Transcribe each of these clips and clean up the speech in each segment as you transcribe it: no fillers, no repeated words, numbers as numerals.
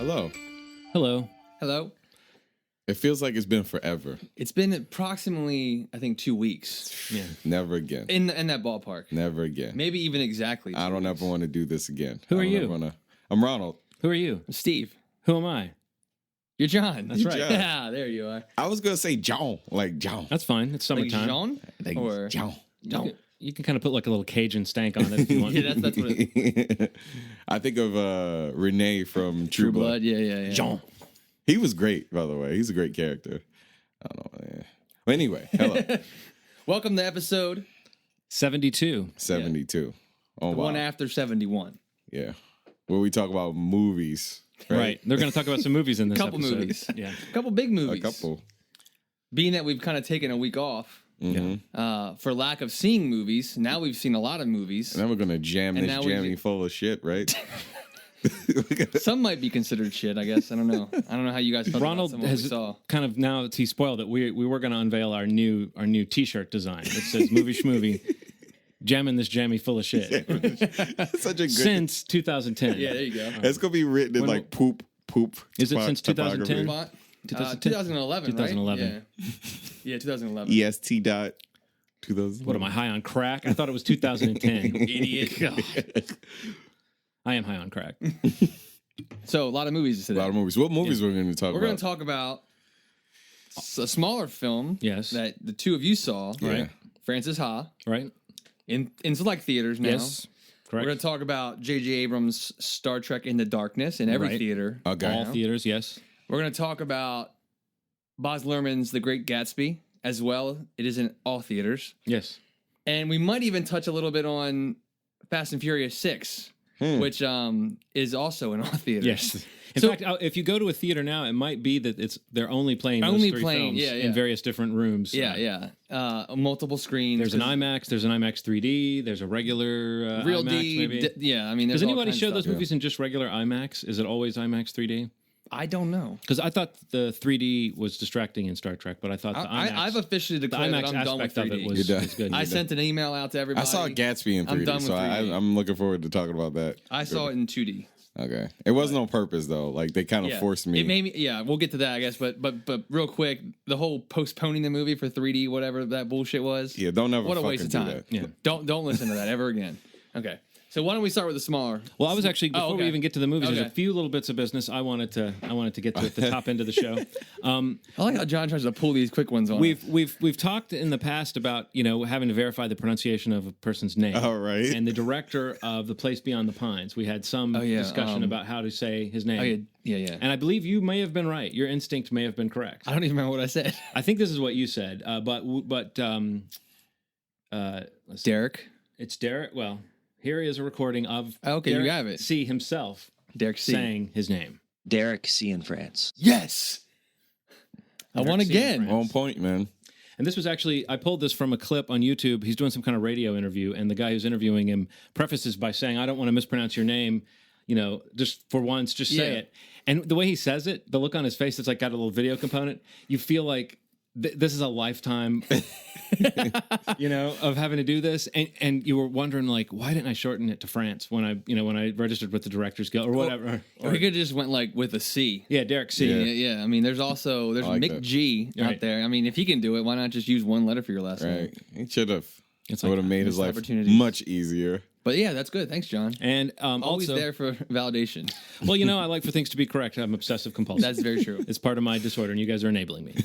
Hello. Hello. Hello. It feels like it's been forever. It's been approximately, I think, 2 weeks. Yeah. Never again. In that ballpark. Never again. Maybe even exactly. I don't ever want to do this again. Who are you? I'm Ronald. Who are you? Steve. Who am I? You're John. That's right. John. Yeah, there you are. I was going to say John. Like John. That's fine. It's Like summertime. Jean? Like Or John. John. You can kind of put like a little Cajun stank on it if you want. Yeah, that's what it I think of Renee from True Blood. Yeah. Jean. He was great, by the way. He's a great character. I don't know. Yeah. Well, anyway, hello. Welcome to episode 72. 72. Oh, the wow. one after 71. Yeah. Where we talk about movies. Right. They're going to talk about some movies in this Couple episode. movies. Yeah. A couple big A movies. couple. Being that we've kind of taken a week off for lack of seeing movies, now we've seen a lot of movies. And then we're going to jam And this now we jammy ju- full of shit, right? Some might be considered shit, I guess. I don't know. I don't know how you guys felt Ronald about some of what we has saw. kind of, now that he spoiled it, we were going to unveil our new T-shirt design. It says Movie Schmovie, jamming this jammy full of shit. Such a good. Since 2010. Yeah, there you go. It's going to be written in like poop. Is it since typography. 2010? Font? 2010? 2011, 2011. right? Yeah, 2011. EST dot 2000. What am I, high on crack? I thought it was 2010. Idiot. God. I am high on crack. So, a lot of movies A today. lot of movies. What movies we're going to talk We're about? going to talk about a smaller film Yes. that the two of you saw, Right. Francis Ha, Right? in select theaters now. Yes. Correct. We're going to talk about J.J. Abrams' Star Trek Into Darkness in every Right. theater. Okay. All theaters, yes. We're going to talk about Baz Luhrmann's The Great Gatsby as well. It is in all theaters. Yes. And we might even touch a little bit on Fast and Furious 6, which is also in all theaters. Yes. In So- fact, if you go to a theater now, it might be that they're only playing those three films in various different rooms. Yeah. Multiple screens. There's an IMAX, there's an IMAX 3D, there's a regular Real IMAX D. maybe. Yeah, I mean, there's Does all anybody kinds show of those stuff. movies in just regular IMAX? Is it always IMAX 3D? I don't know. Because I thought the 3D was distracting in Star Trek, but I thought the IMAX, I've officially the declared that IMAX I'm done with aspect of 3D. it was good. I sent an email out to everybody. I saw Gatsby in 3D, I'm done with so 3D. I'm looking forward to talking about that. I saw it in 2D. Okay. It wasn't on purpose, though. Like, they kind of forced me. It made me. Yeah, we'll get to that, I guess. But real quick, the whole postponing the movie for 3D, whatever that bullshit was. Yeah, don't ever What a fucking waste of do time. that. Yeah. Don't listen to that ever again. Okay. So why don't we start with the smaller? Well, I was actually before we okay. even get to the movies, there's Okay. a few little bits of business I wanted to get to at the top end of the show. I like how John tries to pull these quick ones on. We've talked in the past about having to verify the pronunciation of a person's name. All right. And the director of The Place Beyond the Pines, we had some discussion about how to say his name. Yeah. And I believe you may have been right. Your instinct may have been correct. I don't even remember what I said. I think this is what you said. Let's see. Derek. It's Derek. Well, here is a recording of Okay, you Derek have it. C. himself Derek C. saying his name. Derek C. in France. Yes. I won Derek C. in again. France. On point, man. And this was actually, I pulled this from a clip on YouTube. He's doing some kind of radio interview, and the guy who's interviewing him prefaces by saying, I don't want to mispronounce your name, just for once, just say Yeah. it. And the way he says it, the look on his face, it's like got a little video component. You feel like this is a lifetime, of having to do this. And you were wondering, like, why didn't I shorten it to France when I registered with the Directors Guild or whatever? Or he could have just went like with a C. Yeah, Derek C. Yeah. I mean, there's like Mick that. G out Right. there. I mean, if he can do it, why not just use one letter for your last name? Right. He should have. It's It would have made his missed life opportunities. much easier. But yeah, that's good. Thanks, John. And Always also, there for validation. well, I like for things to be correct. I'm obsessive compulsive. That's very true. It's part of my disorder, and you guys are enabling me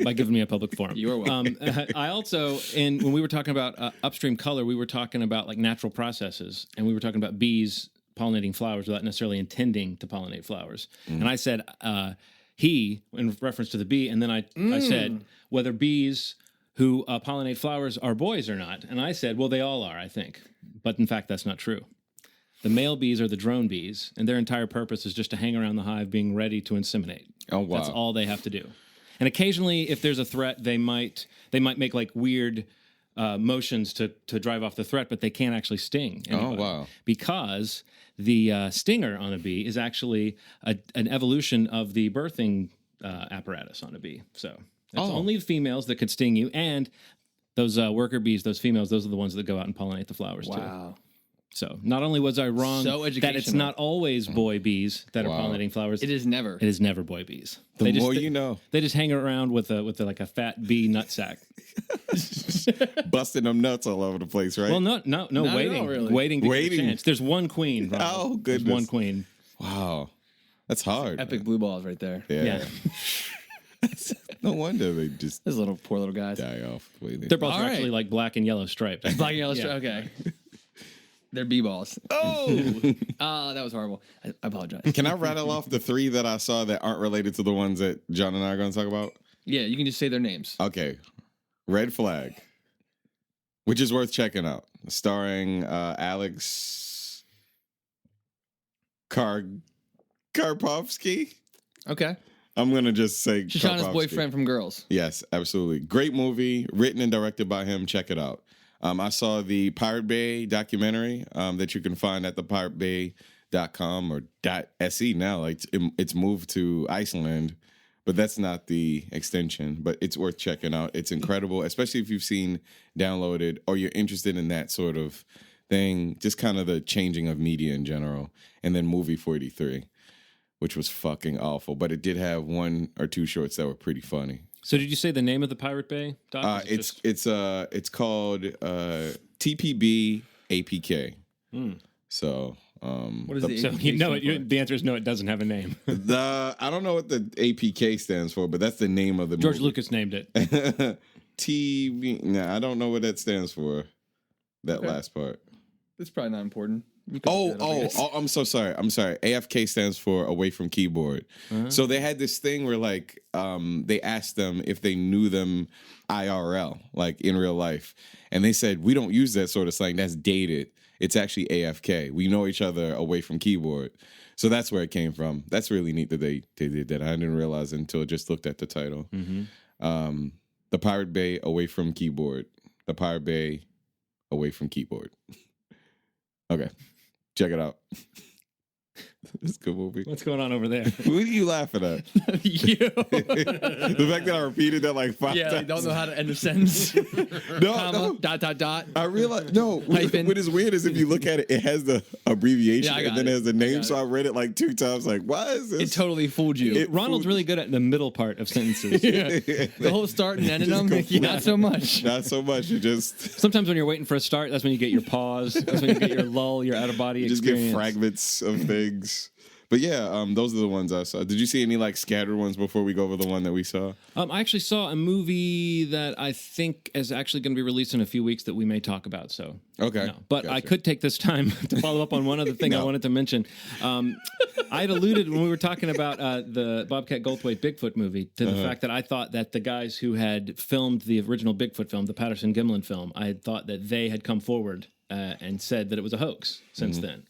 by giving me a public forum. You are welcome. I also, when we were talking about upstream color, we were talking about like natural processes, and we were talking about bees pollinating flowers without necessarily intending to pollinate flowers. And I said he, in reference to the bee, and then I said whether bees who pollinate flowers are boys or not. And I said, well, they all are, I think. But in fact, that's not true. The male bees are the drone bees, and their entire purpose is just to hang around the hive being ready to inseminate. Oh, wow. That's all they have to do. And occasionally, if there's a threat, they might make like weird motions to drive off the threat, but they can't actually sting anybody. Oh, wow. Because the stinger on a bee is actually an evolution of the birthing apparatus on a bee. So that's only the females that could sting you, and those worker bees, those females, those are the ones that go out and pollinate the flowers too. Wow. So not only was I wrong So that it's educational. not always boy bees that are Wow. pollinating flowers. It is never. It is never boy bees. The more you know. They just hang around with like a fat bee nutsack. Busting them nuts all over the place, right? Well, no, Not waiting, at all, really. waiting to get a Waiting. chance. There's one queen. Ronald. Oh, There's goodness. one queen. Wow. That's hard. Epic blue balls right there. Yeah. No wonder they just Those little poor little guys. die off. the way they- They're both All right. actually like black and yellow striped. Black and yellow. Yeah. Okay. They're bee balls. Oh, that was horrible. I apologize. Can I rattle off the 3 that I saw that aren't related to the ones that John and I are going to talk about? Yeah, you can just say their names. Okay. Red Flag, which is worth checking out, starring Alex Karpovsky. Okay. I'm going to just say Shoshana's Karpovsky. boyfriend from Girls. Yes, absolutely. Great movie, written and directed by him. Check it out. I saw the Pirate Bay documentary that you can find at thepiratebay.com or .se now. Like it's moved to Iceland, but that's not the extension. But it's worth checking out. It's incredible, especially if you've seen Downloaded or you're interested in that sort of thing, just kind of the changing of media in general. And then Movie 43, which was fucking awful. But it did have 1 or 2 shorts that were pretty funny. So did you say the name of the Pirate Bay doc? Is it just- It's called TPB APK. So What is the so APK you know stand for? it. The answer is no. It doesn't have a name. I don't know what the APK stands for, but that's the name of the George movie. Lucas named it. TV. Nah, I don't know what that stands for. That last part. It's probably not important. You can look that up, I guess. I'm so sorry. I'm sorry. AFK stands for away from keyboard. So they had this thing where like they asked them if they knew them IRL, like in real life. And they said, we don't use that sort of slang. That's dated. It's actually AFK. We know each other away from keyboard. So that's where it came from. That's really neat that they did that. I didn't realize until I just looked at the title. The Pirate Bay away from keyboard. The Pirate Bay away from keyboard. Okay. Check it out. It's a good movie. What's going on over there? What are you laughing at? You. The fact that I repeated that like 5 Yeah, times. you don't know how to end a sentence. No, Comma, no. dot. I realize no. Hyphen. What is weird is if you look at it, it has the abbreviation Yeah, I got and then it. it has the I name. got So it. I read it like 2 times. Like, why is this? It totally fooled you. It- Ronald's really good at the middle part of sentences. The whole start and ending Just them, complete- not so much. Not so much. You just Sometimes when you're waiting for a start, that's when you get your pause. That's when you get your lull, your out of body just experience. get fragments of things. But yeah, those are the ones I saw. Did you see any like scattered ones before we go over the one that we saw? I actually saw a movie that I think is actually going to be released in a few weeks that we may talk about. So Okay. no. But I Gotcha. could take this time to follow up on one other thing I No. wanted to mention. I had alluded when we were talking about the Bobcat Goldthwait Bigfoot movie to the fact that I thought that the guys who had filmed the original Bigfoot film, the Patterson-Gimlin film, I had thought that they had come forward and said that it was a hoax since then.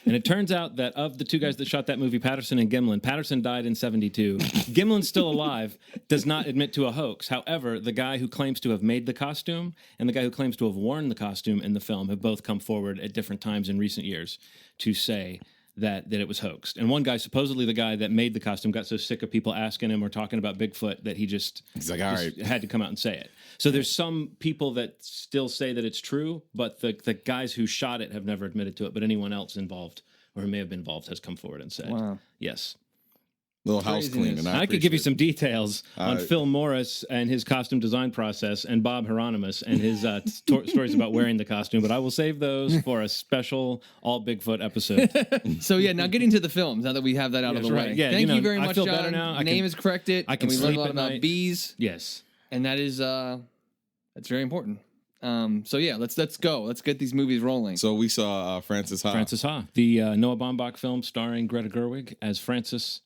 And it turns out that of the 2 guys that shot that movie, Patterson and Gimlin, Patterson died in 1972. Gimlin's still alive, does not admit to a hoax. However, the guy who claims to have made the costume and the guy who claims to have worn the costume in the film have both come forward at different times in recent years to say that it was hoaxed. And one guy, supposedly the guy that made the costume, got so sick of people asking him or talking about Bigfoot that he's like, all right, had to come out and say it. So there's some people that still say that it's true, but the guys who shot it have never admitted to it. But anyone else involved or who may have been involved has come forward and said, Wow. Yes. Little house Craziness. cleaning. I could give you appreciate some details on Phil Morris and his costume design process and Bob Hieronymus and his stories about wearing the costume, but I will save those for a special all Bigfoot episode. So yeah, now getting to the films. Now that we have that out of Yes, the right. way, Yeah, thank you you know, very I much, feel John. better now. I Name can- is corrected. I can and we learned sleep a lot at about night. bees, Yes. and that is that's very important. So yeah, let's go. Let's get these movies rolling. So we saw Francis Ha. Francis Ha, the Noah Baumbach film starring Greta Gerwig as Francis.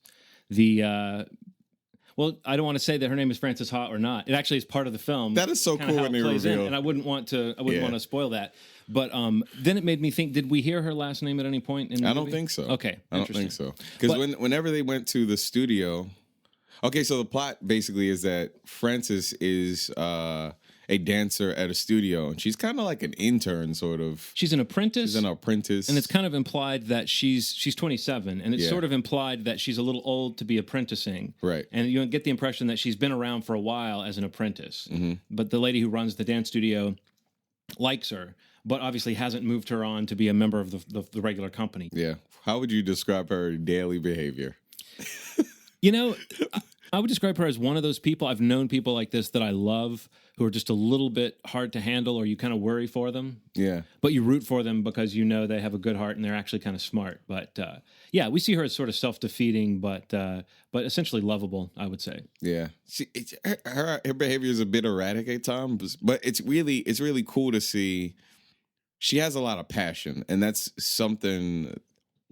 Well, I don't want to say that her name is Francis Ha or not. It actually is part of the film. That is so kinda cool how when it they plays in, reveal. and I wouldn't want to Yeah. spoil that. But then it made me think: did we hear her last name at any point in the I movie? don't think so. Okay, I don't think interesting. so. Because But- whenever they went to the studio, okay, so the plot basically is that Frances is a dancer at a studio, and she's kind of like an intern, sort of. She's an apprentice. She's an apprentice, And it's kind of implied that she's 27, and it's Yeah. sort of implied that she's a little old to be apprenticing. Right. And you get the impression that she's been around for a while as an apprentice. Mm-hmm. But the lady who runs the dance studio likes her, but obviously hasn't moved her on to be a member of the regular company. Yeah. How would you describe her daily behavior? You know, I would describe her as one of those people. I've known people like this that I love who are just a little bit hard to handle, or you kind of worry for them. Yeah. But you root for them because you know they have a good heart and they're actually kind of smart. But yeah, we see her as sort of self-defeating, but essentially lovable, I would say. Yeah. Her behavior is a bit erratic at times, but it's really cool to see. She has a lot of passion, and that's something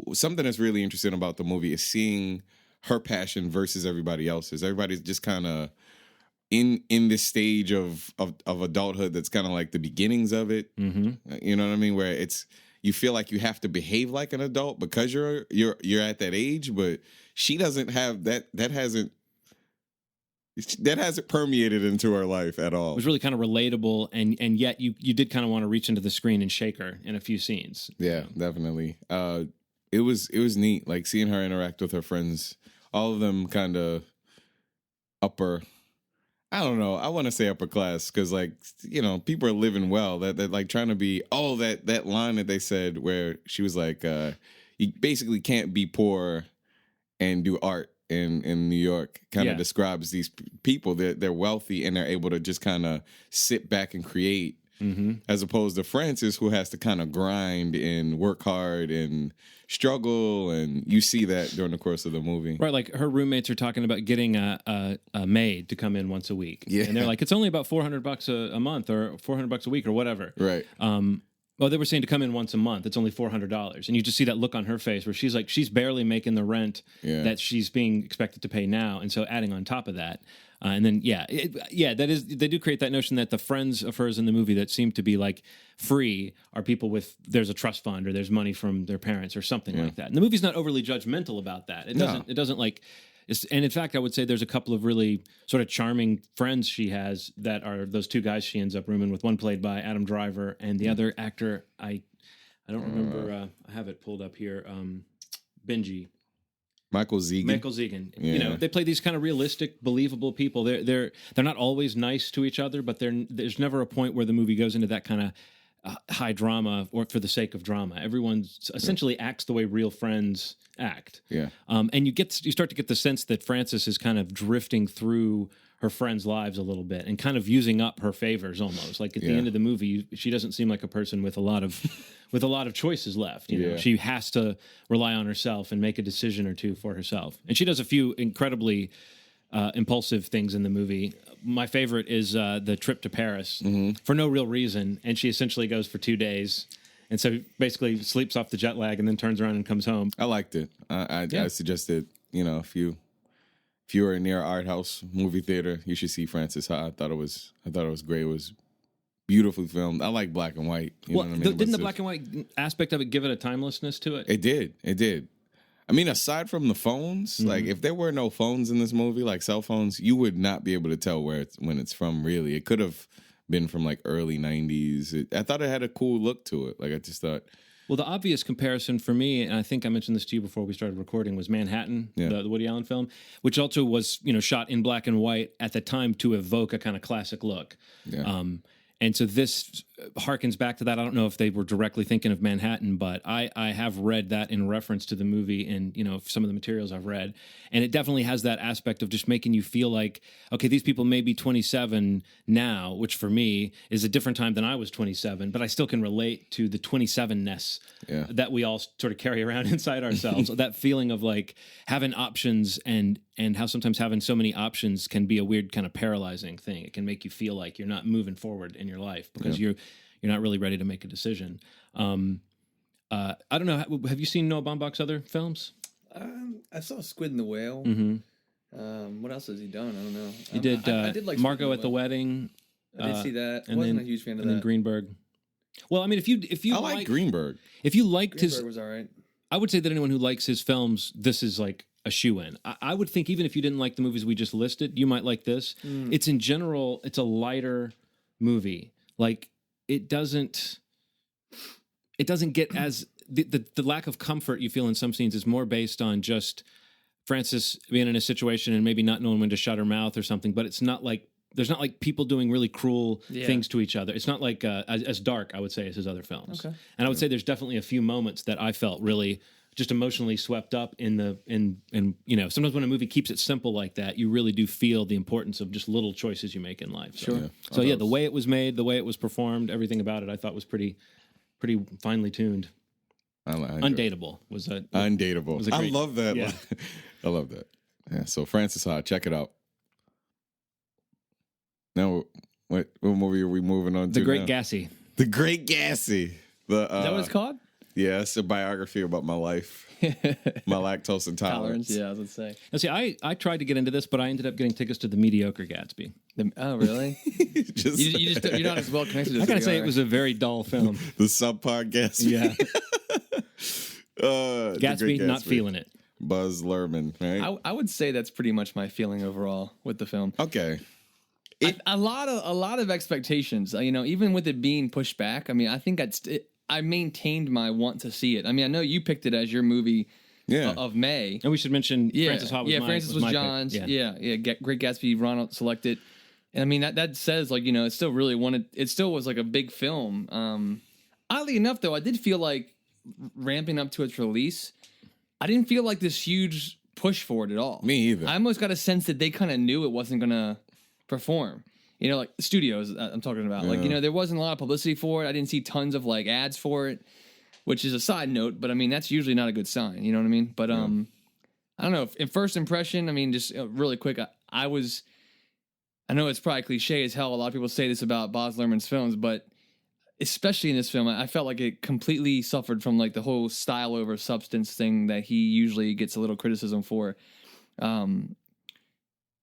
that's really interesting about the movie is seeing her passion versus everybody else's. Everybody's just kind of in this stage of adulthood that's kind of like the beginnings of it. Mm-hmm. You know what I mean? Where you feel like you have to behave like an adult because you're at that age, but she doesn't have that. That hasn't permeated into her life at all. It was really kind of relatable, and yet you did kind of want to reach into the screen and shake her in a few scenes. Yeah, definitely. It was neat, like seeing her interact with her friends. All of them kind of upper. I don't know. I want to say upper class because, like, you know, people are living well. That like trying to be. Oh, that line that they said where she was like, "You basically can't be poor and do art." In New York kind of describes these people. They're wealthy and they're able to just kind of sit back and create, as opposed to Frances, who has to kind of grind and work hard and struggle. And you see that during the course of the movie. Right, like her roommates are talking about getting a maid to come in once a week. Yeah. And they're like, it's only about $400 a month or $400 a week or whatever. Right. Well, they were saying to come in once a month. It's only $400, and you just see that look on her face where she's like, she's barely making the rent that she's being expected to pay now, and so adding on top of that, and then that is, they do create that notion that the friends of hers in the movie that seem to be like free are people with there's a trust fund or there's money from their parents or something like that. And the movie's not overly judgmental about that. It doesn't like. And in fact, I would say there's a couple of really sort of charming friends she has that are those two guys she ends up rooming with, one played by Adam Driver and the other actor, I don't remember, I have it pulled up here, Benji. Michael Zegan. Yeah. You know, they play these kind of realistic, believable people. They're not always nice to each other, but there's never a point where the movie goes into that kind of high drama or for the sake of drama. Everyone essentially acts the way real friends act. Yeah. And you start to get the sense that Frances is kind of drifting through her friends' lives a little bit and kind of using up her favors almost. Like at the end of the movie, she doesn't seem like a person with a lot of choices left. You know, she has to rely on herself and make a decision or two for herself. And she does a few incredibly impulsive things in the movie. My favorite is the trip to Paris for no real reason, and she essentially goes for 2 days, and so basically sleeps off the jet lag and then turns around and comes home. I liked it. I suggested, you know, if you are near an art house movie theater, you should see Frances Ha. I thought it was great. It was beautifully filmed. I like black and white. You know what I mean? Didn't the black and white aspect of it give it a timelessness to it? It did. I mean, aside from the phones, like if there were no phones in this movie, like cell phones, you would not be able to tell when it's from. Really, it could have been from like early '90s. I thought it had a cool look to it. Like I just thought. Well, the obvious comparison for me, and I think I mentioned this to you before we started recording, was Manhattan, the Woody Allen film, which also was shot in black and white at the time to evoke a kind of classic look. Yeah. And so this harkens back to that. I don't know if they were directly thinking of Manhattan, but I have read that in reference to the movie and, some of the materials I've read. And it definitely has that aspect of just making you feel like, okay, these people may be 27 now, which for me is a different time than I was 27, but I still can relate to the 27-ness that we all sort of carry around inside ourselves. That feeling of like having options and how sometimes having so many options can be a weird kind of paralyzing thing. It can make you feel like you're not moving forward in your life because you're not really ready to make a decision. I don't know. Have you seen Noah Baumbach's other films? I saw Squid and the Whale. Mm-hmm. What else has he done? I don't know. He did, I did like Margot at the Wedding. I did see that. I wasn't a huge fan of that. And then Greenberg. Well, I mean, if you I like Greenberg. If you liked Greenberg was all right. I would say that anyone who likes his films, this is like a shoe-in. I would think even if you didn't like the movies we just listed, you might like this. It's in general, it's a lighter movie. Like it doesn't get as the lack of comfort you feel in some scenes is more based on just Frances being in a situation and maybe not knowing when to shut her mouth or something, but it's not like there's not like people doing really cruel Yeah. things to each other. It's not like as dark, I would say, as his other films. Okay. And I would say there's definitely a few moments that I felt really just emotionally swept up in you know, sometimes when a movie keeps it simple like that, you really do feel the importance of just little choices you make in life. So, Sure. So yeah, the way it was made, the way it was performed, everything about it, I thought was pretty finely tuned. Undateable was a Undateable. was a great- I love that. yeah. I love that. Yeah. So Francis Ha, check it out. Now, what movie are we moving on to? The Great now? Gatsby. The Great Gatsby. The Is that what it's called? Yeah, it's a biography about my life, my lactose intolerance. Yeah, I was gonna say. Now, see, I tried to get into this, but I ended up getting tickets to the mediocre Gatsby. Oh, really? Just you're not as well connected. As I gotta we say, are. it was a very dull film. the subpar Gatsby. Yeah, The Great Gatsby, not feeling it. Buzz Luhrmann, right? I would say that's pretty much my feeling overall with the film. Okay. A lot of expectations. You know, even with it being pushed back. I mean, I think I maintained my want to see it. I mean, I know you picked it as your movie Yeah. of May. And we should mention Yeah, Francis Ha was Francis was my pick. John's. Yeah. Yeah. Great Gatsby. Ronald selected, and I mean that says, like, you know, it still really wanted. It still was like a big film. Oddly enough, though, I did feel like ramping up to its release, I didn't feel like this huge push for it at all. Me either. I almost got a sense that they kind of knew it wasn't gonna perform. You know, like studios I'm talking about. Like, you know, there wasn't a lot of publicity for it. I didn't see tons of like ads for it, which is a side note, but I mean, that's usually not a good sign. You know what I mean? But I don't know. In first impression, I mean, just really quick, I know it's probably cliche as hell. A lot of people say this about Baz Luhrmann's films, but especially in this film, I felt like it completely suffered from like the whole style over substance thing that he usually gets a little criticism for.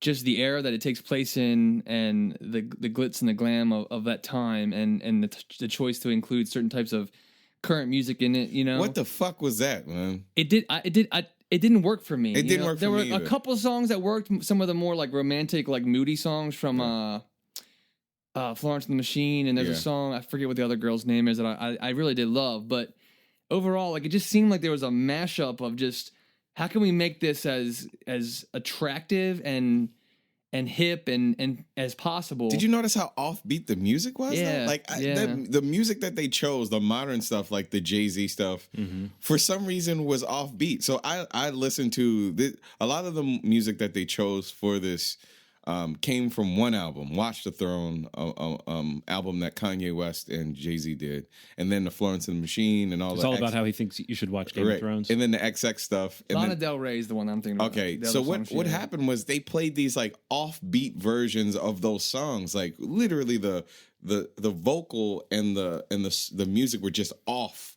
Just the era that it takes place in, and the glitz and the glam of that time, and the choice to include certain types of current music in it. You know, What the fuck was that, man? it didn't work for me. It didn't work for there me were a either. couple songs that worked. Some of the more like romantic, like moody songs from Florence and the Machine, and there's a Yeah. song, I forget what the other girl's name is, that I really did love. But overall, like, it just seemed like there was a mashup of just, how can we make this as attractive and hip and as possible? Did you notice how offbeat the music was? Yeah, though? Like the music that they chose, the modern stuff, like the Jay-Z stuff, for some reason was offbeat. So I listened to a lot of the music that they chose for this came from one album, Watch the Throne, album that Kanye West and Jay-Z did, and then the Florence and the Machine and all It's that. all about how he thinks you should watch Game of Thrones. And then the XX stuff. And Lana then, Del Rey is the one I'm thinking about. okay, The so other songs, what yeah. happened was they played these like offbeat versions of those songs, like literally the vocal and the music were just off.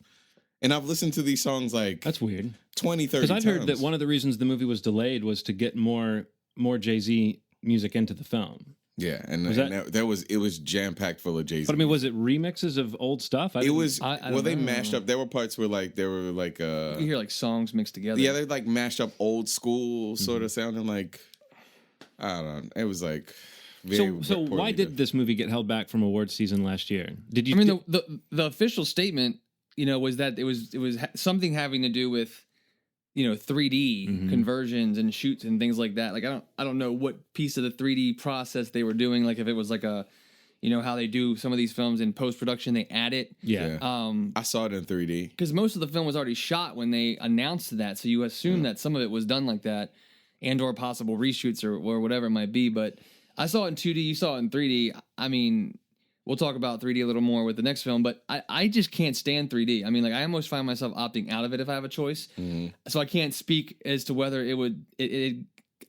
And I've listened to these songs like That's weird. 20, 30 Because times. I've heard that one of the reasons the movie was delayed was to get more Jay-Z music into the film. Yeah, and Was it was jam packed full of Jay-Z. But I mean, was it remixes of old stuff? it was I don't well, they know. mashed up. There were parts where they were like You hear like songs mixed together. yeah, they like mashed up old school sort of sounding like, I don't know. It was like very So poorly why did done. this movie get held back from awards season last year? Did you? I mean, the official statement, you know, was that it was something having to do with, you know, 3D conversions and shoots and things like that. Like, I don't know what piece of the 3D process they were doing. Like, if it was like a, you know, how they do some of these films in post production, they add it. yeah. I saw it in 3D. Because most of the film was already shot when they announced that, so you assume that some of it was done like that, and or possible reshoots or whatever it might be. But I saw it in 2D, you saw it in 3D. I mean, we'll talk about 3D a little more with the next film, but I just can't stand 3D. I mean, like, I almost find myself opting out of it if I have a choice. So I can't speak as to whether it would,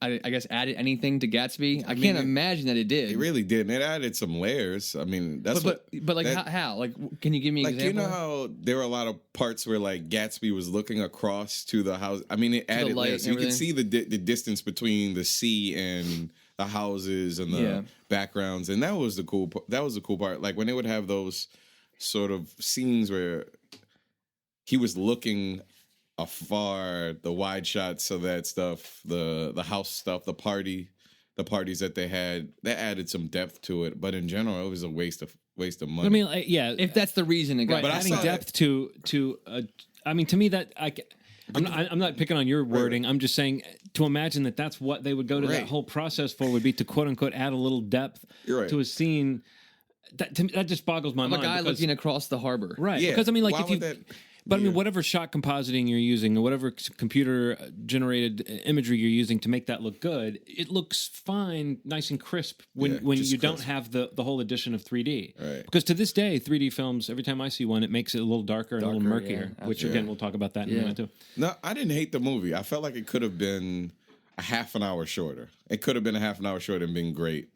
I guess, added anything to Gatsby. I can't imagine that it did. It really did. And it added some layers. I mean, that's but like, that- how? Like, can you give me an like, example? you know how there were a lot of parts where like Gatsby was looking across to the house. I mean, it added light layers. So and you could see everything. the distance between the sea and the houses and the Yeah. backgrounds, and that was the cool part. Like when they would have those sort of scenes where he was looking afar, the wide shots of that stuff, the house stuff, the parties that they had, that added some depth to it. But in general, it was a waste of money. I mean, like, yeah. If that's the reason it got, Right, But I adding saw depth to I mean, to me that I'm not picking on your wording. I'm just saying to imagine that that's what they would go to that whole process for would be to quote unquote add a little depth to a scene. That just boggles my mind. A guy looking across the harbor, right? Yeah. Because I mean, like Why if you. would that- But I mean, whatever shot compositing you're using, or whatever computer generated imagery you're using to make that look good, it looks fine, nice and crisp when you don't have the whole addition of 3D. Right. Because to this day, 3D films, every time I see one, it makes it a little darker and a little murkier. Yeah, which again, we'll talk about that in a minute too. No, I didn't hate the movie. I felt like it could have been a half an hour shorter. It could have been a half an hour shorter and been great.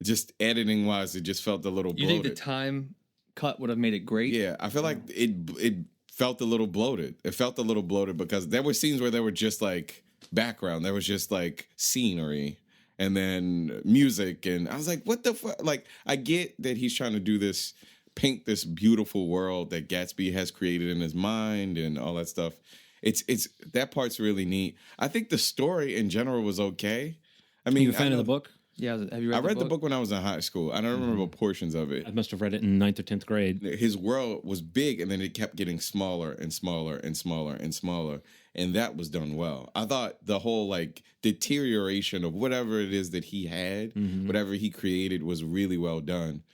Just editing wise, it just felt a little bloated. You think the time cut would have made it great? Yeah, I feel like it felt a little bloated. It felt a little bloated because there were scenes where there were just like background. There was just like scenery and then music. And I was like, what the fuck? Like, I get that he's trying to do this, paint this beautiful world that Gatsby has created in his mind and all that stuff. It's that part's really neat. I think the story in general was okay. I mean, Are you a fan of the book? Yeah, have you read I read the the book when I was in high school. I don't remember portions of it. I must have read it in 9th or 10th grade. His world was big, and then it kept getting smaller and smaller and smaller and smaller, and that was done well. I thought the whole like deterioration of whatever it is that he had, whatever he created, was really well done.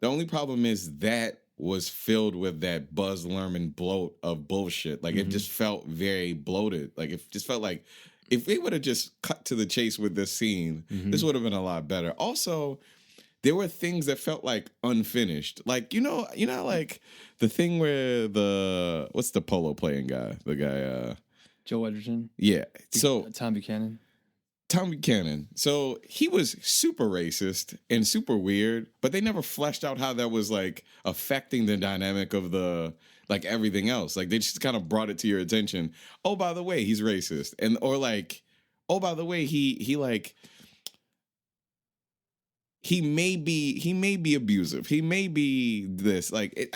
The only problem is that was filled with that Buzz Luhrmann bloat of bullshit. Like it just felt very bloated. Like it just felt like if they would have just cut to the chase with this scene, this would have been a lot better. Also, there were things that felt like unfinished. Like, you know, like the thing where what's the polo playing guy? The guy, Joe Edgerton. yeah. So Tom Buchanan. Tom Buchanan. So he was super racist and super weird, but they never fleshed out how that was like affecting the dynamic of the like everything else. Like they just kind of brought it to your attention. Oh, by the way, he's racist. And or like, oh, by the way, he like he may be abusive. He may be this. Like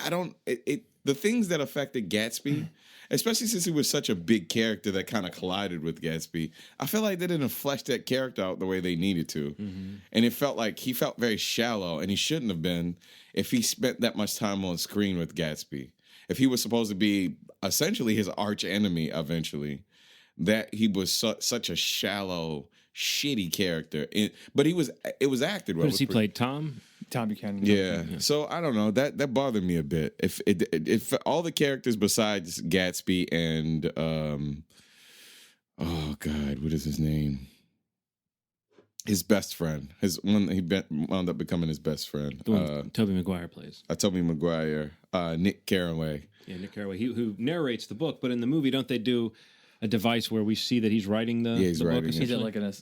the things that affected Gatsby, especially since he was such a big character that kind of collided with Gatsby, I feel like they didn't flesh that character out the way they needed to. And it felt like he felt very shallow, and he shouldn't have been if he spent that much time on screen with Gatsby. If he was supposed to be essentially his arch enemy eventually, that he was such a shallow, shitty character. But it was acted well. Who does he play? Tom Buchanan. Yeah. So I don't know. That bothered me a bit. If all the characters besides Gatsby and oh God, what is his name? His best friend. He wound up becoming his best friend. The one Tobey Maguire plays. Tobey Maguire. Nick Carraway. Yeah, Nick Carraway. Who narrates the book, but in the movie, don't they do a device where we see that he's writing the he's book? writing it. He's at like a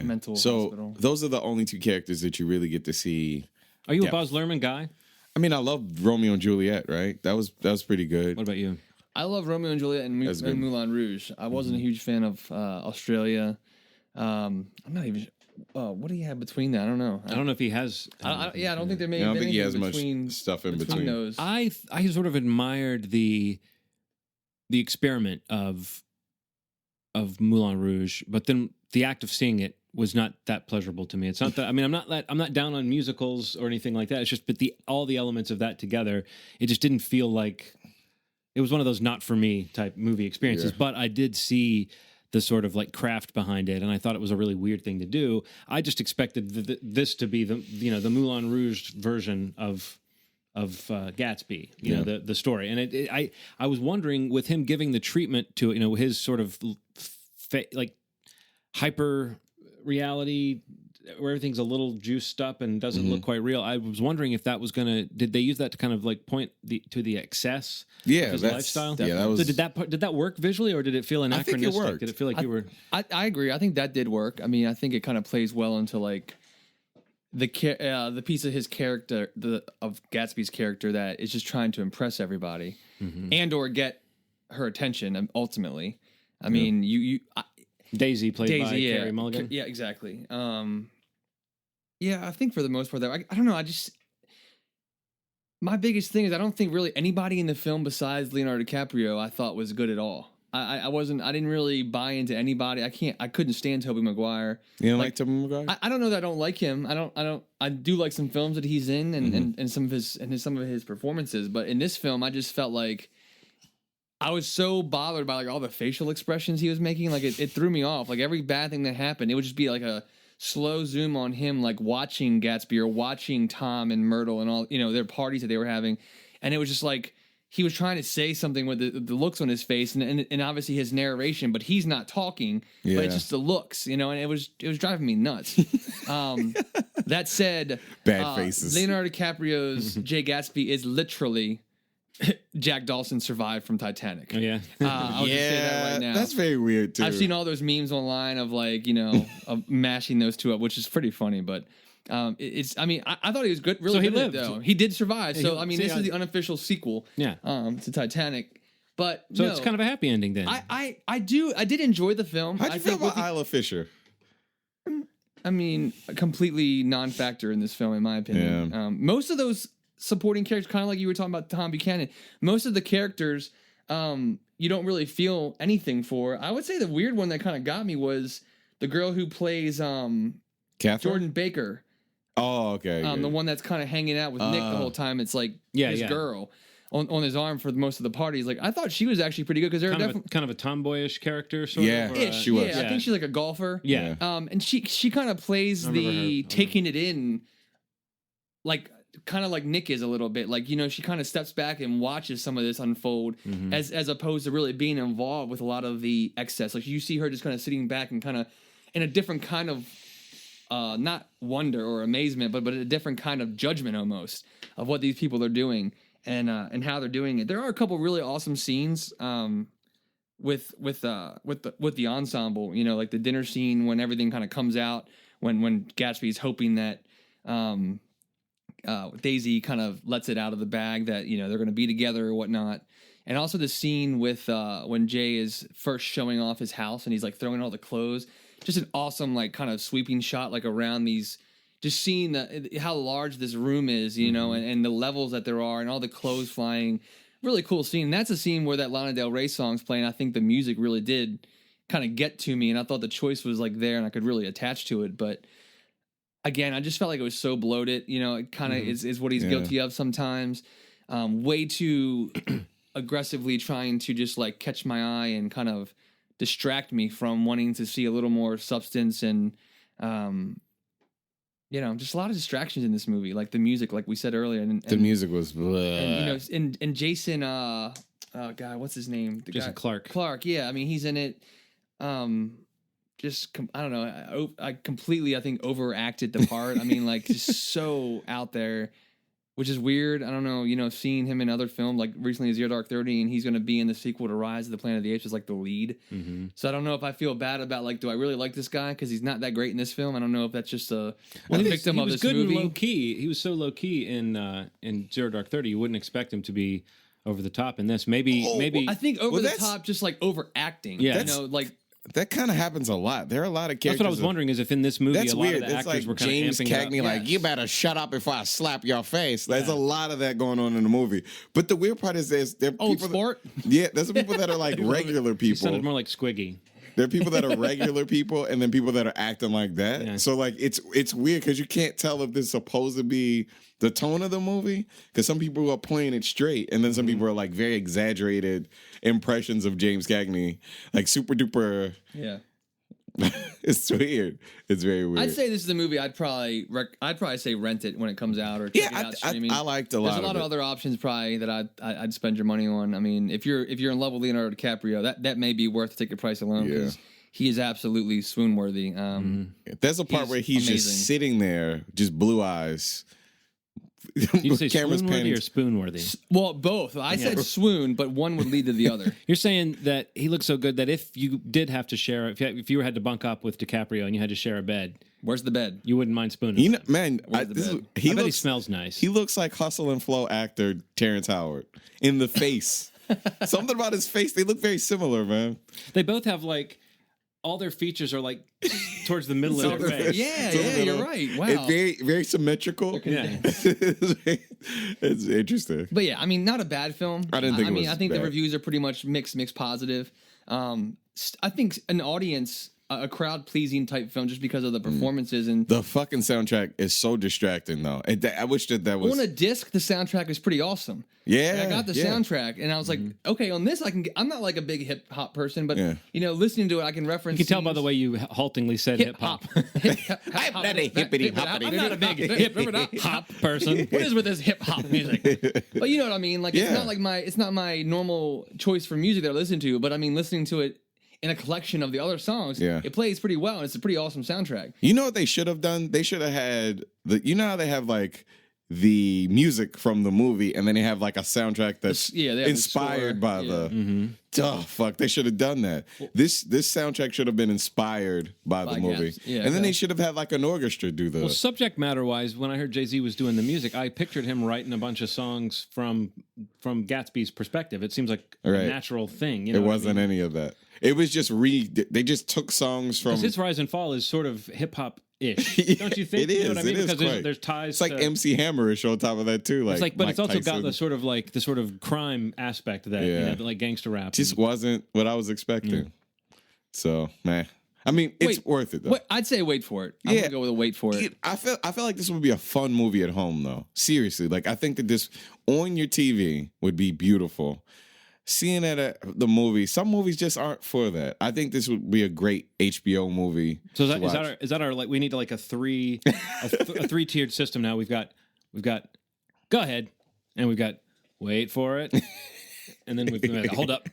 mental hospital. Those are the only two characters that you really get to see. Are you a Buzz Luhrmann guy? I mean, I love Romeo and Juliet, right? That was pretty good. What about you? I love Romeo and Juliet and Moulin Rouge. I wasn't a huge fan of Australia. I'm not even sure. What do you have between that? I don't know. I don't know if he has. I don't think there may I don't have think he has between, much stuff in between. those. I sort of admired the experiment of Moulin Rouge, but then the act of seeing it was not that pleasurable to me. It's not that. I mean, I'm not down on musicals or anything like that. It's just, but all the elements of that together, it just didn't feel like it was one of those not for me type movie experiences. Yeah. But I did see the sort of like craft behind it, and I thought it was a really weird thing to do. I just expected this to be the Moulin Rouge version of Gatsby, you know, the story. And I was wondering, with him giving the treatment to, you know, his sort of like hyper reality where everything's a little juiced up and doesn't look quite real. I was wondering if that was did they use that to kind of like point to the excess of his lifestyle? Yeah, that was. So did that work visually, or did it feel anachronistic? I think it worked. Did it feel like you were? I agree. I think that did work. I mean, I think it kind of plays well into like the piece of his character, of Gatsby's character, that is just trying to impress everybody and or get her attention. Ultimately, I mean, Daisy played by Carey Mulligan. Yeah, exactly. Yeah, I think for the most part, though, I don't know. My biggest thing is I don't think really anybody in the film besides Leonardo DiCaprio I thought was good at all. I didn't really buy into anybody. I couldn't stand Tobey Maguire. You don't like Tobey Maguire? I don't know that I don't like him. I do like some films that he's in and some of his performances, but in this film I just felt like I was so bothered by like all the facial expressions he was making. Like it threw me off. Like every bad thing that happened, it would just be like a slow zoom on him, like watching Gatsby or watching Tom and Myrtle and all, their parties that they were having. And it was just like, he was trying to say something with the looks on his face and obviously his narration, but he's not talking, but it's just the looks, and it was driving me nuts. That said, bad faces. Leonardo DiCaprio's Jay Gatsby is literally Jack Dawson survived from Titanic. Oh, yeah. I'll just say that right now. That's very weird too. I've seen all those memes online of like, of mashing those two up, which is pretty funny, but I thought he was good. Really So he good at it, lived. though. He did survive. So, this is the unofficial sequel Yeah. to Titanic. But So it's kind of a happy ending then. I did enjoy the film. How'd you feel about Isla Fisher? A completely non-factor in this film, in my opinion. Yeah. Most of those supporting characters, kind of like you were talking about Tom Buchanan, most of the characters you don't really feel anything for. I would say the weird one that kind of got me was the girl who plays Catherine? Jordan Baker. Oh, okay. The one that's kind of hanging out with Nick the whole time. It's like his girl on his arm for most of the parties. Like I thought she was actually pretty good because they're definitely kind of a tomboyish character, sort Yeah. of. She was. Yeah, I think she's like a golfer. Yeah. And she kind of plays the taking it in, like kind of like Nick is a little bit. Like she kind of steps back and watches some of this unfold, as opposed to really being involved with a lot of the excess. Like you see her just kind of sitting back and kind of in a different kind of not wonder or amazement, but a different kind of judgment almost of what these people are doing and how they're doing it. There are a couple really awesome scenes with the ensemble. Like the dinner scene when everything kind of comes out when Gatsby's hoping that Daisy kind of lets it out of the bag that they're going to be together or whatnot. And also the scene with when Jay is first showing off his house and he's like throwing all the clothes. Just an awesome, like, kind of sweeping shot, like, around these, just seeing how large this room is, and the levels that there are and all the clothes flying. Really cool scene. And that's a scene where that Lana Del Rey song's playing. I think the music really did kind of get to me, and I thought the choice was, like, there, and I could really attach to it. But, again, I just felt like it was so bloated. It kind of is what he's guilty of sometimes. Way too aggressively trying to just, like, catch my eye and kind of distract me from wanting to see a little more substance and just a lot of distractions in this movie, like the music, like we said earlier, and the music was and Jason oh god, what's his name, Jason Clarke. Yeah, I mean he's in it I don't know, I completely I think overacted the part. I mean like just so out there, which is weird. I don't know, seeing him in other films, like recently Zero Dark 30, and he's going to be in the sequel to Rise of the Planet of the Apes as like the lead. Mm-hmm. So I don't know if I feel bad about like, do I really like this guy? Because he's not that great in this film. I don't know if that's just a victim of this movie. He was good and low key. He was so low key in Zero Dark 30. You wouldn't expect him to be over the top in this. Maybe. I think over the top, just like overacting. Yeah. Like. That kind of happens a lot. There are a lot of characters. That's what I was wondering, is if in this movie that's a lot weird. of the it's actors like were kind James of Cagney, like, you better shut up before I slap your face. There's a lot of that going on in the movie. But the weird part is there are Old people sport? There's some people that are like regular He people. sounded more like Squiggy. There are people that are regular people and then people that are acting like that. Yeah. So like it's weird because you can't tell if this is supposed to be the tone of the movie, because some people are playing it straight and then some people are like very exaggerated impressions of James Cagney, like super duper. Yeah. It's weird. It's very weird. I'd say this is a movie I'd probably say rent it when it comes out or check it out streaming. I liked a lot. There's a lot of other options probably that I'd spend your money on. I mean, if you're in love with Leonardo DiCaprio, that may be worth the ticket price alone because he is absolutely swoon worthy. There's a part where he's amazing. just sitting there, just blue eyes. You say Cameras swoon-worthy panning. or spoon-worthy? Well, both. I said swoon, but one would lead to the other. You're saying that he looks so good that if you did have to share, if you had to bunk up with DiCaprio and you had to share a bed, Where's the bed? you wouldn't mind spooning. You know, him. man, Where's I the bet bed? I bet he smells nice. He looks like Hustle and Flow actor Terrence Howard in the face. Something about his face. They look very similar, man. They both have like all their features are like towards the middle of their face. Yeah, you're right. Wow. It's very, very symmetrical. Yeah. It's interesting. But yeah, I mean, not a bad film. I didn't think it was I think the bad. reviews are pretty much mixed positive. I think an audience a crowd pleasing type film just because of the performances and The fucking soundtrack is so distracting though. I wish that was on a disc. The soundtrack is pretty awesome. Yeah, Like, I got the soundtrack, and I was like, okay, on this I can. I'm not like a big hip hop person, but listening to it, I can reference. You can tell by the way you haltingly said hip hop. I'm not a hippity hoppity. I'm not a big hip Hop person. What is with this hip hop music? But you know what I mean. Like it's not my normal choice for music that I listen to. But I mean, listening to it in a collection of the other songs, it plays pretty well, and it's a pretty awesome soundtrack. You know what they should have done? They should have had you know how they have like the music from the movie, and then they have like a soundtrack that's inspired by the. Oh fuck! They should have done that. This soundtrack should have been inspired by the movie, and then they should have had like an orchestra do the. Well, subject matter wise, when I heard Jay-Z was doing the music, I pictured him writing a bunch of songs from Gatsby's perspective. It seems like a natural thing. You know it wasn't any of that. It was just they just took songs from. His Rise and Fall is sort of hip hop. Ish, don't you think? It is. You know what I mean? It is because there's ties. It's like MC Hammerish on top of that too. Like, but it's also Tyson. got the sort of crime aspect that like gangster rap. Just wasn't what I was expecting. So man, I mean, it's worth it though. I'd say wait for it. I'm gonna go with a wait for it. I feel like this would be a fun movie at home though. Seriously, like I think that this on your TV would be beautiful. Seeing it at the movie, some movies just aren't for that. I think this would be a great HBO movie. So is that our like we need like a three tiered system now. We've got go ahead, and we've got wait for it, and then we've got hold up.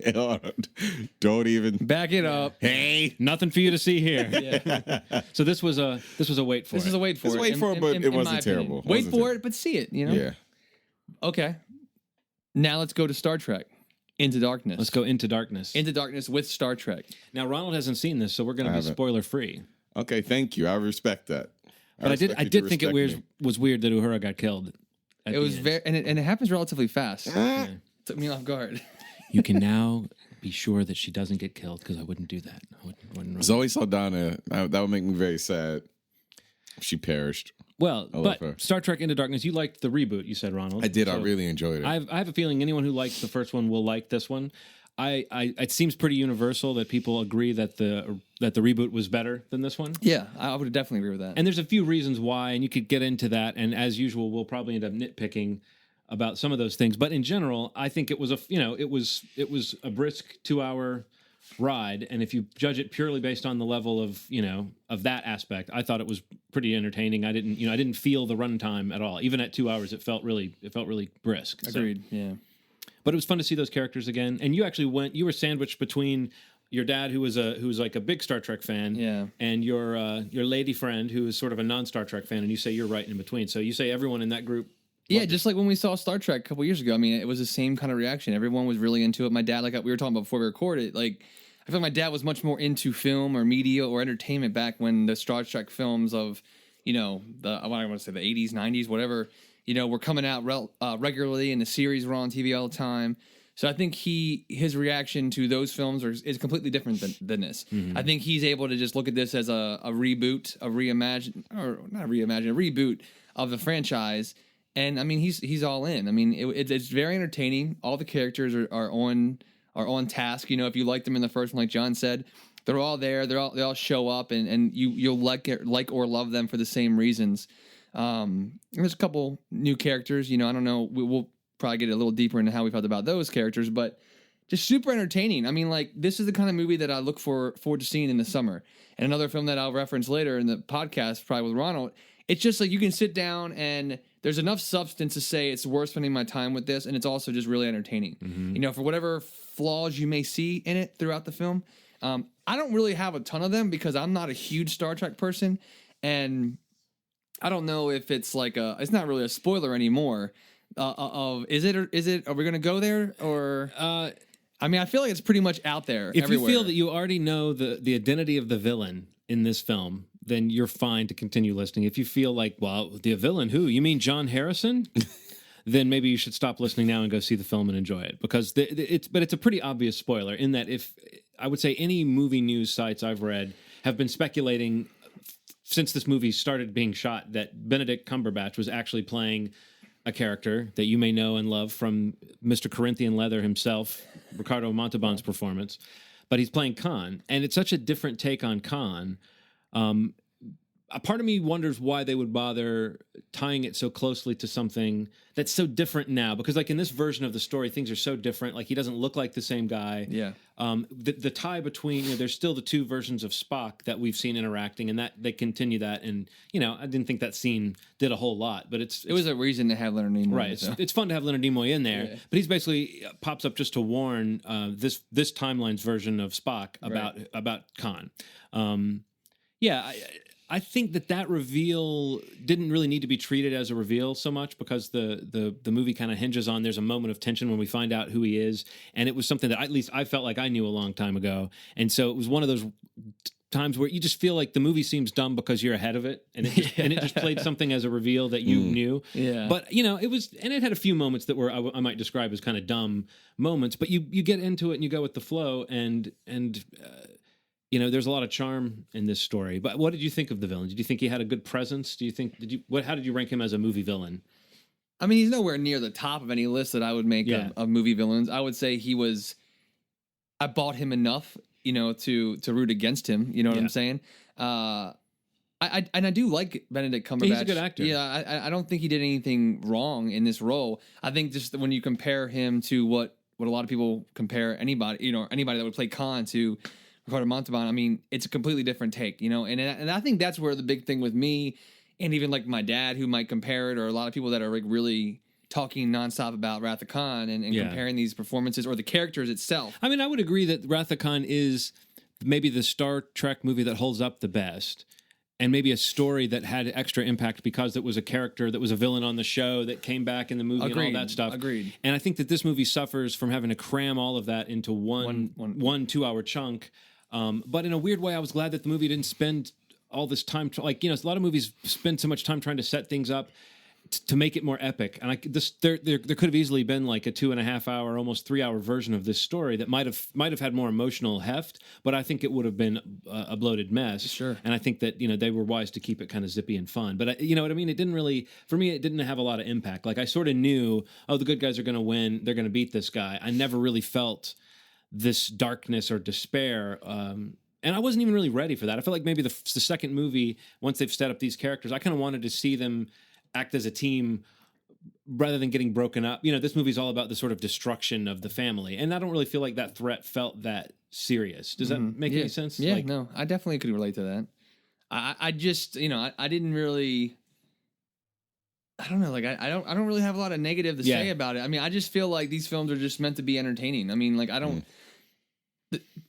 Don't even back it up. Hey, nothing for you to see here. So this was a wait for it. This is a wait for it. Wait for it, but it wasn't terrible. Wait for it, but see it. You know. Yeah. Okay. Now let's go to Star Trek. Into Darkness. Let's go Into Darkness. Into Darkness with Star Trek. Now, Ronald hasn't seen this, so we're going to be spoiler free. Okay, thank you. I respect that. But I did think it was weird that Uhura got killed. It was very, and it happens relatively fast. Took me off guard. You can now be sure that she doesn't get killed because I wouldn't do that. Zoe Saldana, that would make me very sad if she perished. Well, but Star Trek Into Darkness, you liked the reboot, you said, Ronald. I did. So I really enjoyed it. I have a feeling anyone who liked the first one will like this one. It seems pretty universal that people agree that the reboot was better than this one. Yeah, I would definitely agree with that. And there's a few reasons why, and you could get into that. And as usual, we'll probably end up nitpicking about some of those things. But in general, I think it was a brisk 2-hour ride, and if you judge it purely based on the level of of that aspect, I thought it was pretty entertaining. I didn't feel the runtime at all. Even at 2 hours, it felt really brisk. Agreed. So. Yeah, but it was fun to see those characters again. And you actually you were sandwiched between your dad, who was like a big Star Trek fan, and your lady friend, who is sort of a non-Star Trek fan, and you say you're right in between. So you say everyone in that group. Yeah, just like when we saw Star Trek a couple years ago. I mean, it was the same kind of reaction. Everyone was really into it. My dad, like we were talking about before we recorded, like I feel like my dad was much more into film or media or entertainment back when the Star Trek films of, I want to say the 80s, 90s, whatever, were coming out regularly, and the series were on TV all the time. So I think his reaction to those films is completely different than this. Mm-hmm. I think he's able to just look at this as a reboot, a reboot of the franchise. And I mean, he's all in. I mean, it's very entertaining. All the characters are on task. If you like them in the first one, like John said, they're all there. They all show up, and you'll like or love them for the same reasons. There's a couple new characters. I don't know. We'll probably get a little deeper into how we felt about those characters, but just super entertaining. I mean, like this is the kind of movie that I look forward to seeing in the summer. And another film that I'll reference later in the podcast, probably with Ronald. It's just like you can sit down and there's enough substance to say it's worth spending my time with this, and it's also just really entertaining. Mm-hmm. For whatever flaws you may see in it throughout the film, I don't really have a ton of them because I'm not a huge Star Trek person, and I don't know if it's like it's not really a spoiler anymore. Is it? Are we gonna go there or? I mean, I feel like it's pretty much out there. If everywhere. You feel that you already know the identity of the villain in this film, then you're fine to continue listening. If you feel like, well, the villain, who? You mean John Harrison? Then maybe you should stop listening now and go see the film and enjoy it, because it's a pretty obvious spoiler in that if I would say any movie news sites I've read have been speculating since this movie started being shot that Benedict Cumberbatch was actually playing a character that you may know and love from Mr. Corinthian Leather himself, Ricardo Montalban's performance. but he's playing Khan, and it's such a different take on Khan. A part of me wonders why they would bother tying it so closely to something that's so different now. Because, like, in this version of the story, things are so different. Like, he doesn't look like the same guy. Yeah. The tie between, there's still the two versions of Spock that we've seen interacting, and that they continue that. And, I didn't think that scene did a whole lot, but it was a reason to have Leonard Nimoy. Right. It's fun to have Leonard Nimoy in there, but he's basically pops up just to warn this timeline's version of Spock about Khan. I think that reveal didn't really need to be treated as a reveal so much, because the movie kind of hinges on there's a moment of tension when we find out who he is, and it was something that at least I felt like I knew a long time ago, and so it was one of those times where you just feel like the movie seems dumb because you're ahead of it, and it just played something as a reveal that you knew. Yeah. But it was, and it had a few moments that were I might describe as kind of dumb moments, but you get into it and you go with the flow, and there's a lot of charm in this story. But what did you think of the villain? Did you think he had a good presence? How did you rank him as a movie villain? I mean, he's nowhere near the top of any list that I would make of movie villains. I would say I bought him enough, to root against him. You know what I'm saying? I do like Benedict Cumberbatch. He's a good actor. Yeah, I don't think he did anything wrong in this role. I think just when you compare him to what a lot of people compare anybody that would play Khan to Ricardo Montalban, I mean, it's a completely different take, and I think that's where the big thing with me, and even like my dad who might compare it, or a lot of people that are like really talking nonstop about Wrath of Khan and comparing these performances or the characters itself. I mean, I would agree that Wrath of Khan is maybe the Star Trek movie that holds up the best, and maybe a story that had extra impact because it was a character that was a villain on the show that came back in the movie and all that stuff. Agreed. And I think that this movie suffers from having to cram all of that into one 2-hour chunk. But in a weird way, I was glad that the movie didn't spend all this time. A lot of movies spend so much time trying to set things up to make it more epic. And there could have easily been like a 2.5 hour, almost 3 hour version of this story that might have had more emotional heft. But I think it would have been a bloated mess. Sure. And I think that they were wise to keep it kind of zippy and fun. But you know what I mean? It didn't really, for me, it didn't have a lot of impact. Like I sort of knew, the good guys are going to win. They're going to beat this guy. I never really felt this darkness or despair, and I wasn't even really ready for that. I felt like maybe the second movie, once they've set up these characters, I kind of wanted to see them act as a team rather than getting broken up. This movie's all about the sort of destruction of the family, and I don't really feel like that threat felt that serious. Does that make any sense? Yeah, no, I definitely could relate to that. I just, I didn't really. I don't know, like I don't really have a lot of negative to say about it. I mean, I just feel like these films are just meant to be entertaining. I mean, like I don't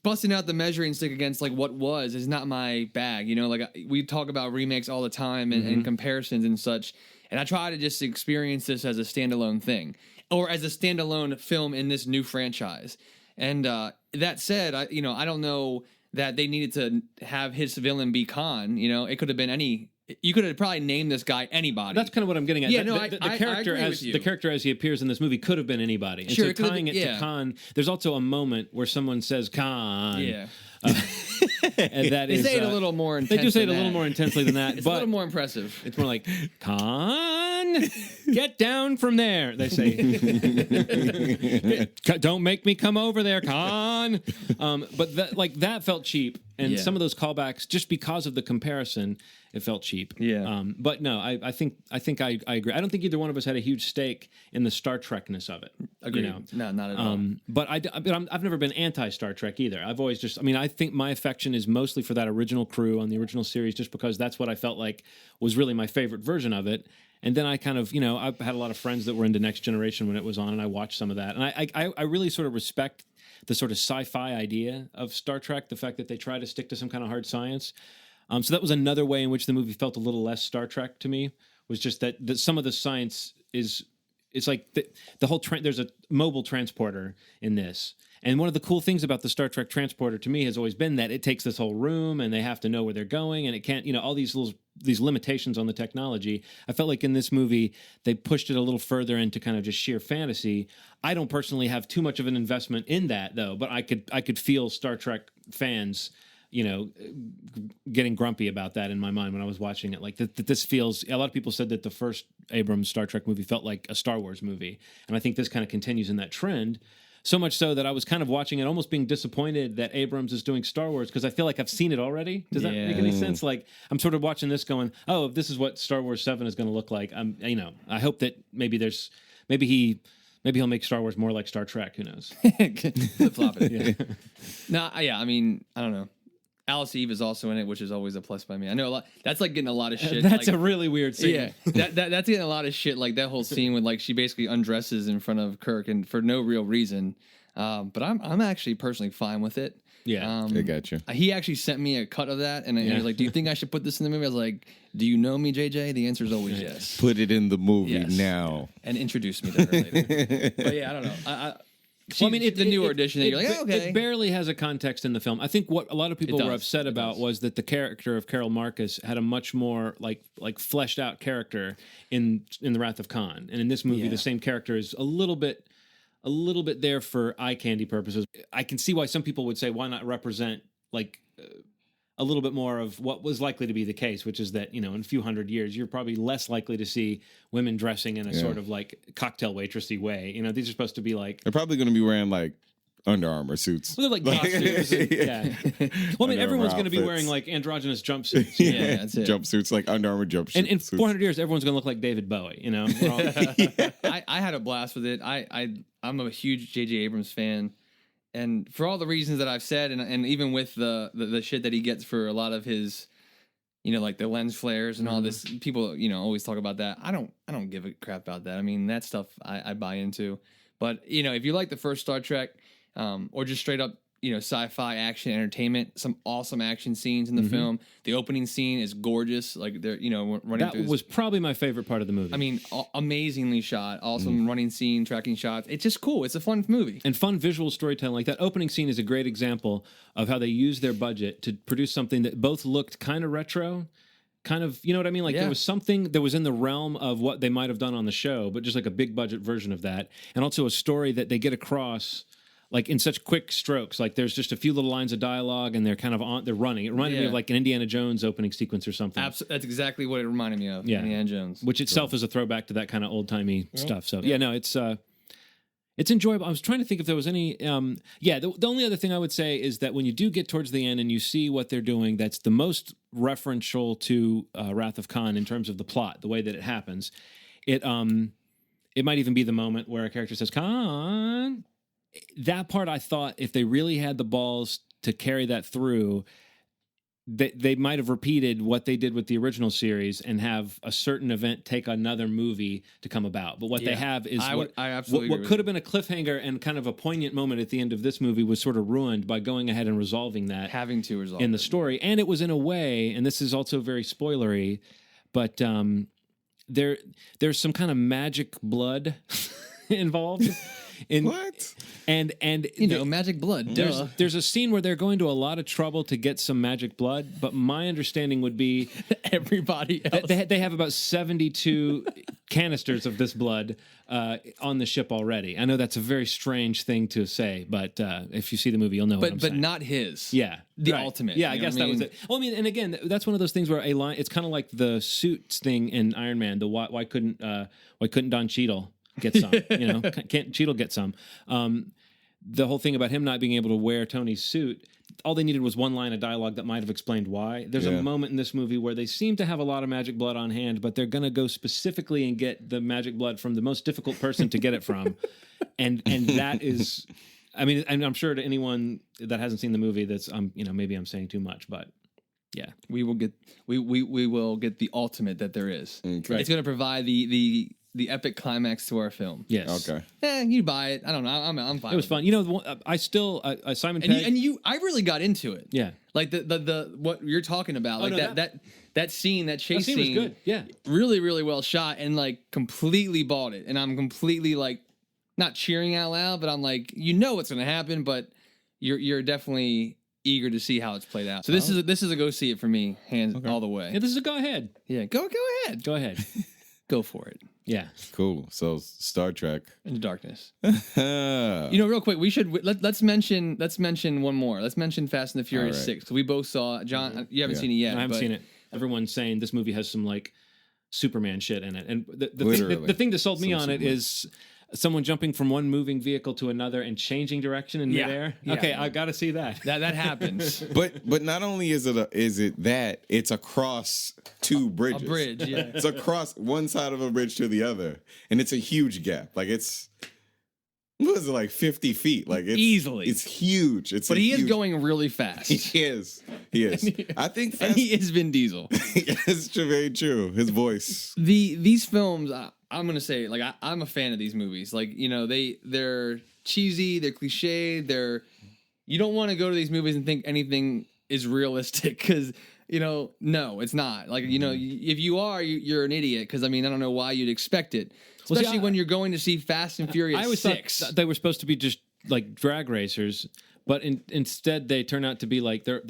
busting out the measuring stick against like what was is not my bag. Like we talk about remakes all the time and comparisons and such, and I try to just experience this as a standalone thing or as a standalone film in this new franchise. And that said, I don't know that they needed to have his villain be Khan. It could have been any. You could have probably named this guy anybody. That's kind of what I'm getting at. Yeah, the character the character as he appears in this movie could have been anybody. And sure, so tying it to Khan, there's also a moment where someone says Khan. Yeah. And that they say it a little more intense. They do say it a little more intensely than that. It's but a little more impressive. It's more like, Khan, get down from there, they say. Don't make me come over there, Khan. But that felt cheap. And some of those callbacks, just because of the comparison, it felt cheap. Yeah. But no, I think I agree. I don't think either one of us had a huge stake in the Star Trekness of it. Agreed. No, not at all. But I've never been anti-Star Trek either. I've always just, I think my affection is mostly for that original crew on the original series, just because that's what I felt like was really my favorite version of it. And then I kind of, I've had a lot of friends that were into Next Generation when it was on, and I watched some of that. And I really sort of respect the sort of sci-fi idea of Star Trek, the fact that they try to stick to some kind of hard science. So that was another way in which the movie felt a little less Star Trek to me, was just that some of the science it's like the whole there's a mobile transporter in this. And one of the cool things about the Star Trek transporter to me has always been that it takes this whole room and they have to know where they're going, and it can't, all these limitations on the technology. I felt like in this movie they pushed it a little further into kind of just sheer fantasy. I don't personally have too much of an investment in that though, but I could feel Star Trek fans getting grumpy about that in my mind when I was watching it. Like that this feels, a lot of people said that the first Abrams Star Trek movie felt like a Star Wars movie. And I think this kind of continues in that trend. So much so that I was kind of watching it, almost being disappointed that Abrams is doing Star Wars because I feel like I've seen it already. Does that make any sense? Like I'm sort of watching this, going, "Oh, if this is what Star Wars 7 is going to look like." I hope that maybe he'll make Star Wars more like Star Trek. Who knows? Flip-flop it. Yeah. No, yeah. I mean, I don't know. Alice Eve is also in it, which is always a plus by me. I know a lot. That's like getting a lot of shit. That's a really weird scene. Yeah, that's getting a lot of shit. Like that whole scene with like she basically undresses in front of Kirk and for no real reason. But I'm actually personally fine with it. Yeah, I got you. He actually sent me a cut of that, and he was like, "Do you think I should put this in the movie?" I was like, "Do you know me, JJ?" The answer is always yes. Put it in the movie Yes. now. And introduce me to her later. But yeah, I don't know. The newer edition, you're like, okay. It barely has a context in the film. I think what a lot of people were upset about was that the character of Carol Marcus had a much more like fleshed out character in The Wrath of Khan, and in this movie, the same character is a little bit there for eye candy purposes. I can see why some people would say, why not represent like a little bit more of what was likely to be the case, which is that, in a few hundred years, you're probably less likely to see women dressing in a sort of like cocktail waitressy way. These are supposed to be like... They're probably going to be wearing like Under Armour suits. Well, they're like costumes. Well, I mean, everyone's going to be wearing like androgynous jumpsuits. Yeah, that's it. Jumpsuits, like Under Armour jumpsuits. And in 400 years, everyone's going to look like David Bowie, We're all... I had a blast with it. I'm a huge J.J. Abrams fan. And for all the reasons that I've said, and even with the shit that he gets for a lot of his, like the lens flares and all this, people, always talk about that. I don't give a crap about that. I mean, that stuff I buy into. But, if you like the first Star Trek, or just straight up, sci-fi action entertainment, some awesome action scenes in the film. The opening scene is gorgeous. Like they're, running that through. Was probably my favorite part of the movie. I mean, amazingly shot. Awesome running scene, tracking shots. It's just cool. It's a fun movie. And fun visual storytelling. Like that opening scene is a great example of how they used their budget to produce something that both looked kind of retro, kind of, you know what I mean? Like there was something that was in the realm of what they might have done on the show, but just like a big budget version of that. And also a story that they get across like in such quick strokes. Like there's just a few little lines of dialogue and they're kind of they're running. It reminded me of like an Indiana Jones opening sequence or something. That's exactly what it reminded me of. Indiana Jones. Which itself is a throwback to that kind of old timey stuff. So it's enjoyable. I was trying to think if there was any, the only other thing I would say is that when you do get towards the end and you see what they're doing, that's the most referential to Wrath of Khan in terms of the plot, the way that it happens. It might even be the moment where a character says, Khan. That part, I thought, if they really had the balls to carry that through, they might have repeated what they did with the original series and have a certain event take another movie to come about. But what they have is what could have been a cliffhanger and kind of a poignant moment at the end of this movie was sort of ruined by going ahead and resolving that. Having to resolve in the story. And it was in a way, and this is also very spoilery, but there's some kind of magic blood involved. What? And magic blood. There's a scene where they're going to a lot of trouble to get some magic blood, but my understanding would be everybody else. They have about 72 canisters of this blood on the ship already. I know that's a very strange thing to say, but if you see the movie, you'll know what I'm saying. But not his. Yeah. The ultimate. Yeah, I guess that was it. Well, I mean, and again, that's one of those things where it's kind of like the suits thing in Iron Man. The why couldn't Don Cheadle get some? Can't Cheadle get some? The whole thing about him not being able to wear Tony's suit, all they needed was one line of dialogue that might have explained why. There's a moment in this movie where they seem to have a lot of magic blood on hand, but they're going to go specifically and get the magic blood from the most difficult person to get it from. and that is, I mean, and I'm sure to anyone that hasn't seen the movie, that's, maybe I'm saying too much, but yeah, we will get the ultimate that there is. Okay. It's going to provide the epic climax to our film. Yes. Okay. You buy it. I don't know. I'm fine. It was fun. I still Simon Pegg. I really got into it. Yeah. Like the what you're talking about. That scene, that chase scene was good. Yeah. Really, really well shot and like completely bought it. And I'm completely like not cheering out loud, but I'm like, what's gonna happen, but you're definitely eager to see how it's played out. So this is a go see it for me, all the way. Yeah, this is a go ahead. Yeah, go ahead. Go ahead. Go for it. Yeah. Cool. So Star Trek Into Darkness. Real quick, we should let's mention one more. Let's mention Fast and the Furious 6 because we both saw. John, you haven't seen it yet. I haven't seen it. Everyone's saying this movie has some like Superman shit in it, and the thing that sold me on it is someone jumping from one moving vehicle to another and changing direction in Yeah. midair? Yeah. Okay, I got to see that. That happens. But not only is it that, it's across two bridges. A bridge, yeah. It's across one side of a bridge to the other, and it's a huge gap. Like it's, what is it, like 50 feet? Like it's Easily. It's huge. But he is going really fast. He is. I think And he is Vin Diesel. it's very true. His voice. These films, I'm gonna say, like I'm a fan of these movies. Like they're cheesy, they're cliche, you don't want to go to these movies and think anything is realistic because no, it's not. Like if you are, you're an idiot because I don't know why you'd expect it, especially when you're going to see Fast and Furious. I always 6. thought they were supposed to be just like drag racers. But instead, they turn out to be like they're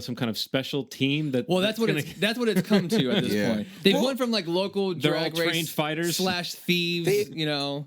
some kind of special team that. Well, that's what it's come to at this point. They've went from like local drag race trained fighters / thieves.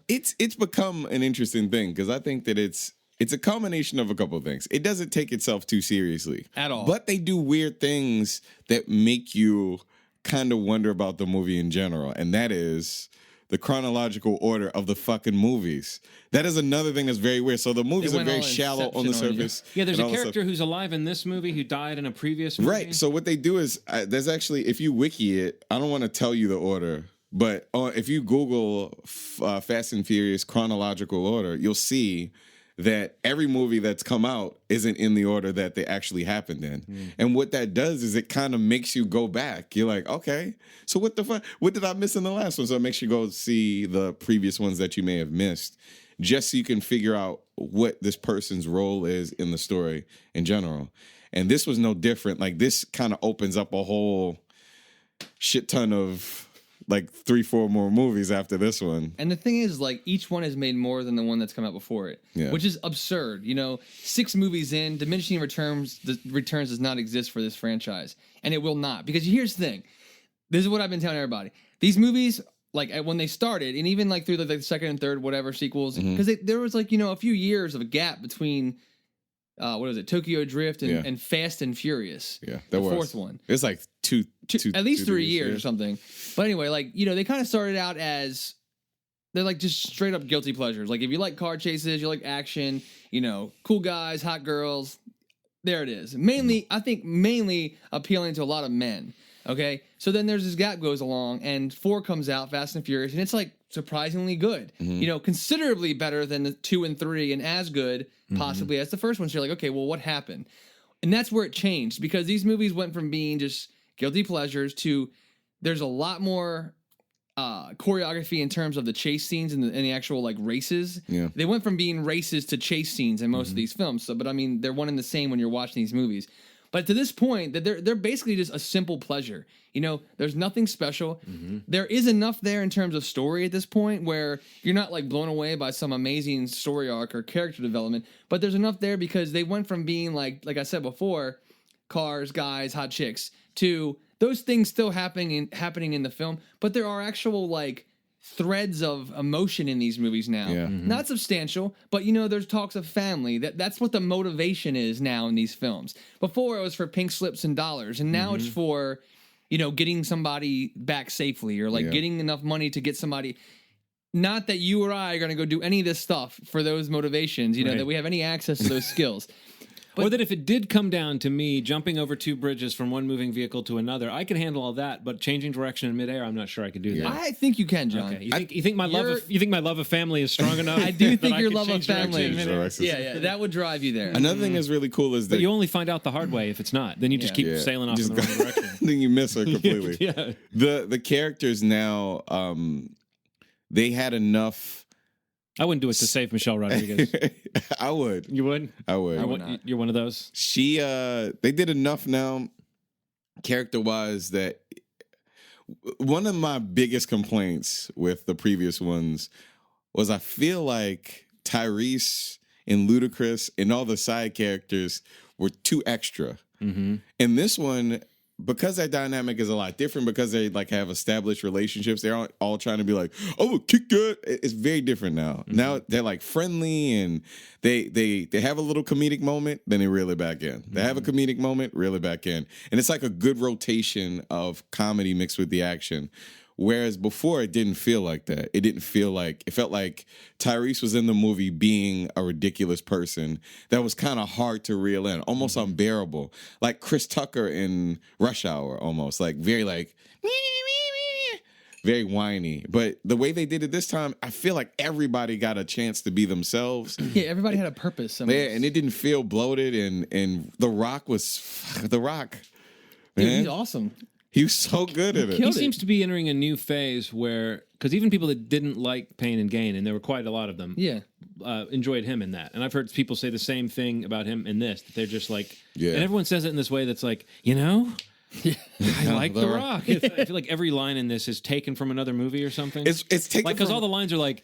It's become an interesting thing because I think that it's a combination of a couple of things. It doesn't take itself too seriously At all. but they do weird things that make you kind of wonder about the movie in general, and that is the chronological order of the fucking movies. That is another thing that's very weird. So the movies are very shallow on the surface. Yeah, there's a character who's alive in this movie who died in a previous movie. Right. So what they do is there's actually, if you wiki it, I don't want to tell you the order, but if you Google Fast and Furious chronological order, you'll see that every movie that's come out isn't in the order that they actually happened in. And what that does is it kind of makes you go back. You're like, okay, so what the fuck? What did I miss in the last one? So it makes you go see the previous ones that you may have missed, just so you can figure out what this person's role is in the story in general. And this was no different. Like, this kind of opens up a whole shit ton of like 3-4 more movies after this one. And the thing is, like, each one has made more than the one that's come out before it, Yeah. which is absurd. 6 movies in, diminishing returns does not exist for this franchise, and it will not. Because here's the thing: this is what I've been telling everybody. These movies, like when they started, and even like through the second and third whatever sequels, because there was like a few years of a gap between. What was it? Tokyo Drift and Fast and Furious. Yeah, the fourth one. It's like two at least 3 years or something. But anyway, like they kind of started out as they're like just straight up guilty pleasures. Like if you like car chases, you like action, cool guys, hot girls. There it is. I think mainly appealing to a lot of men. Okay, so then there's this gap goes along, and 4 comes out, Fast and Furious, and it's like surprisingly good. Considerably better than the 2 and 3, and as good possibly as the first one. So you're like, okay, well, what happened? And that's where it changed, because these movies went from being just guilty pleasures to there's a lot more choreography in terms of the chase scenes and the actual like races. Yeah. They went from being races to chase scenes in most of these films. So, but they're one and the same when you're watching these movies. But to this point, that they're basically just a simple pleasure. There's nothing special. There is enough there in terms of story at this point where you're not like blown away by some amazing story arc or character development. But there's enough there because they went from being like I said before, cars, guys, hot chicks, to those things still happening in the film. But there are actual like threads of emotion in these movies now. Yeah. Not substantial, but there's talks of family. That's what the motivation is now in these films. Before it was for pink slips and dollars, and now it's for getting somebody back safely, or like getting enough money to get somebody. Not that you or I are going to go do any of this stuff for those motivations, that we have any access to those skills. Or that if it did come down to me jumping over 2 bridges from one moving vehicle to another, I can handle all that. But changing direction in midair, I'm not sure I could do that. I think you can, John. Okay. You think my love of family is strong enough? I do think that your could love of change direction family. in midair? Yeah, that would drive you there. Another thing that's really cool is that But you only find out the hard way if it's not. Then you just keep sailing off in the wrong direction. then you miss her completely. Yeah. The characters now, they had enough. I wouldn't do it to save Michelle Rodriguez. I would. You would? I would. You're one of those? They did enough now, character-wise, that one of my biggest complaints with the previous ones was I feel like Tyrese and Ludacris and all the side characters were too extra. And this one, because that dynamic is a lot different, because they like have established relationships, they're all trying to be like, oh, kick good. It's very different now. Now they're like friendly, and they have a little comedic moment, then they reel it back in. They have a comedic moment, reel it back in. And it's like a good rotation of comedy mixed with the action, Whereas before, it didn't feel like that. It felt like Tyrese was in the movie being a ridiculous person that was kind of hard to reel in, almost unbearable. Like Chris Tucker in Rush Hour, almost. Like, very like, very whiny. But the way they did it this time, I feel like everybody got a chance to be themselves. Yeah, everybody had a purpose. Yeah, and it didn't feel bloated. And The Rock was The Rock. Dude, Man. he's awesome. He was so good at it. He seems to be entering a new phase where, because even people that didn't like Pain and Gain, and there were quite a lot of them, enjoyed him in that. And I've heard people say the same thing about him in this, that they're just like, and everyone says it in this way that's like, I like The Rock. I feel like every line in this is taken from another movie or something. It's taken like, because all the lines are like,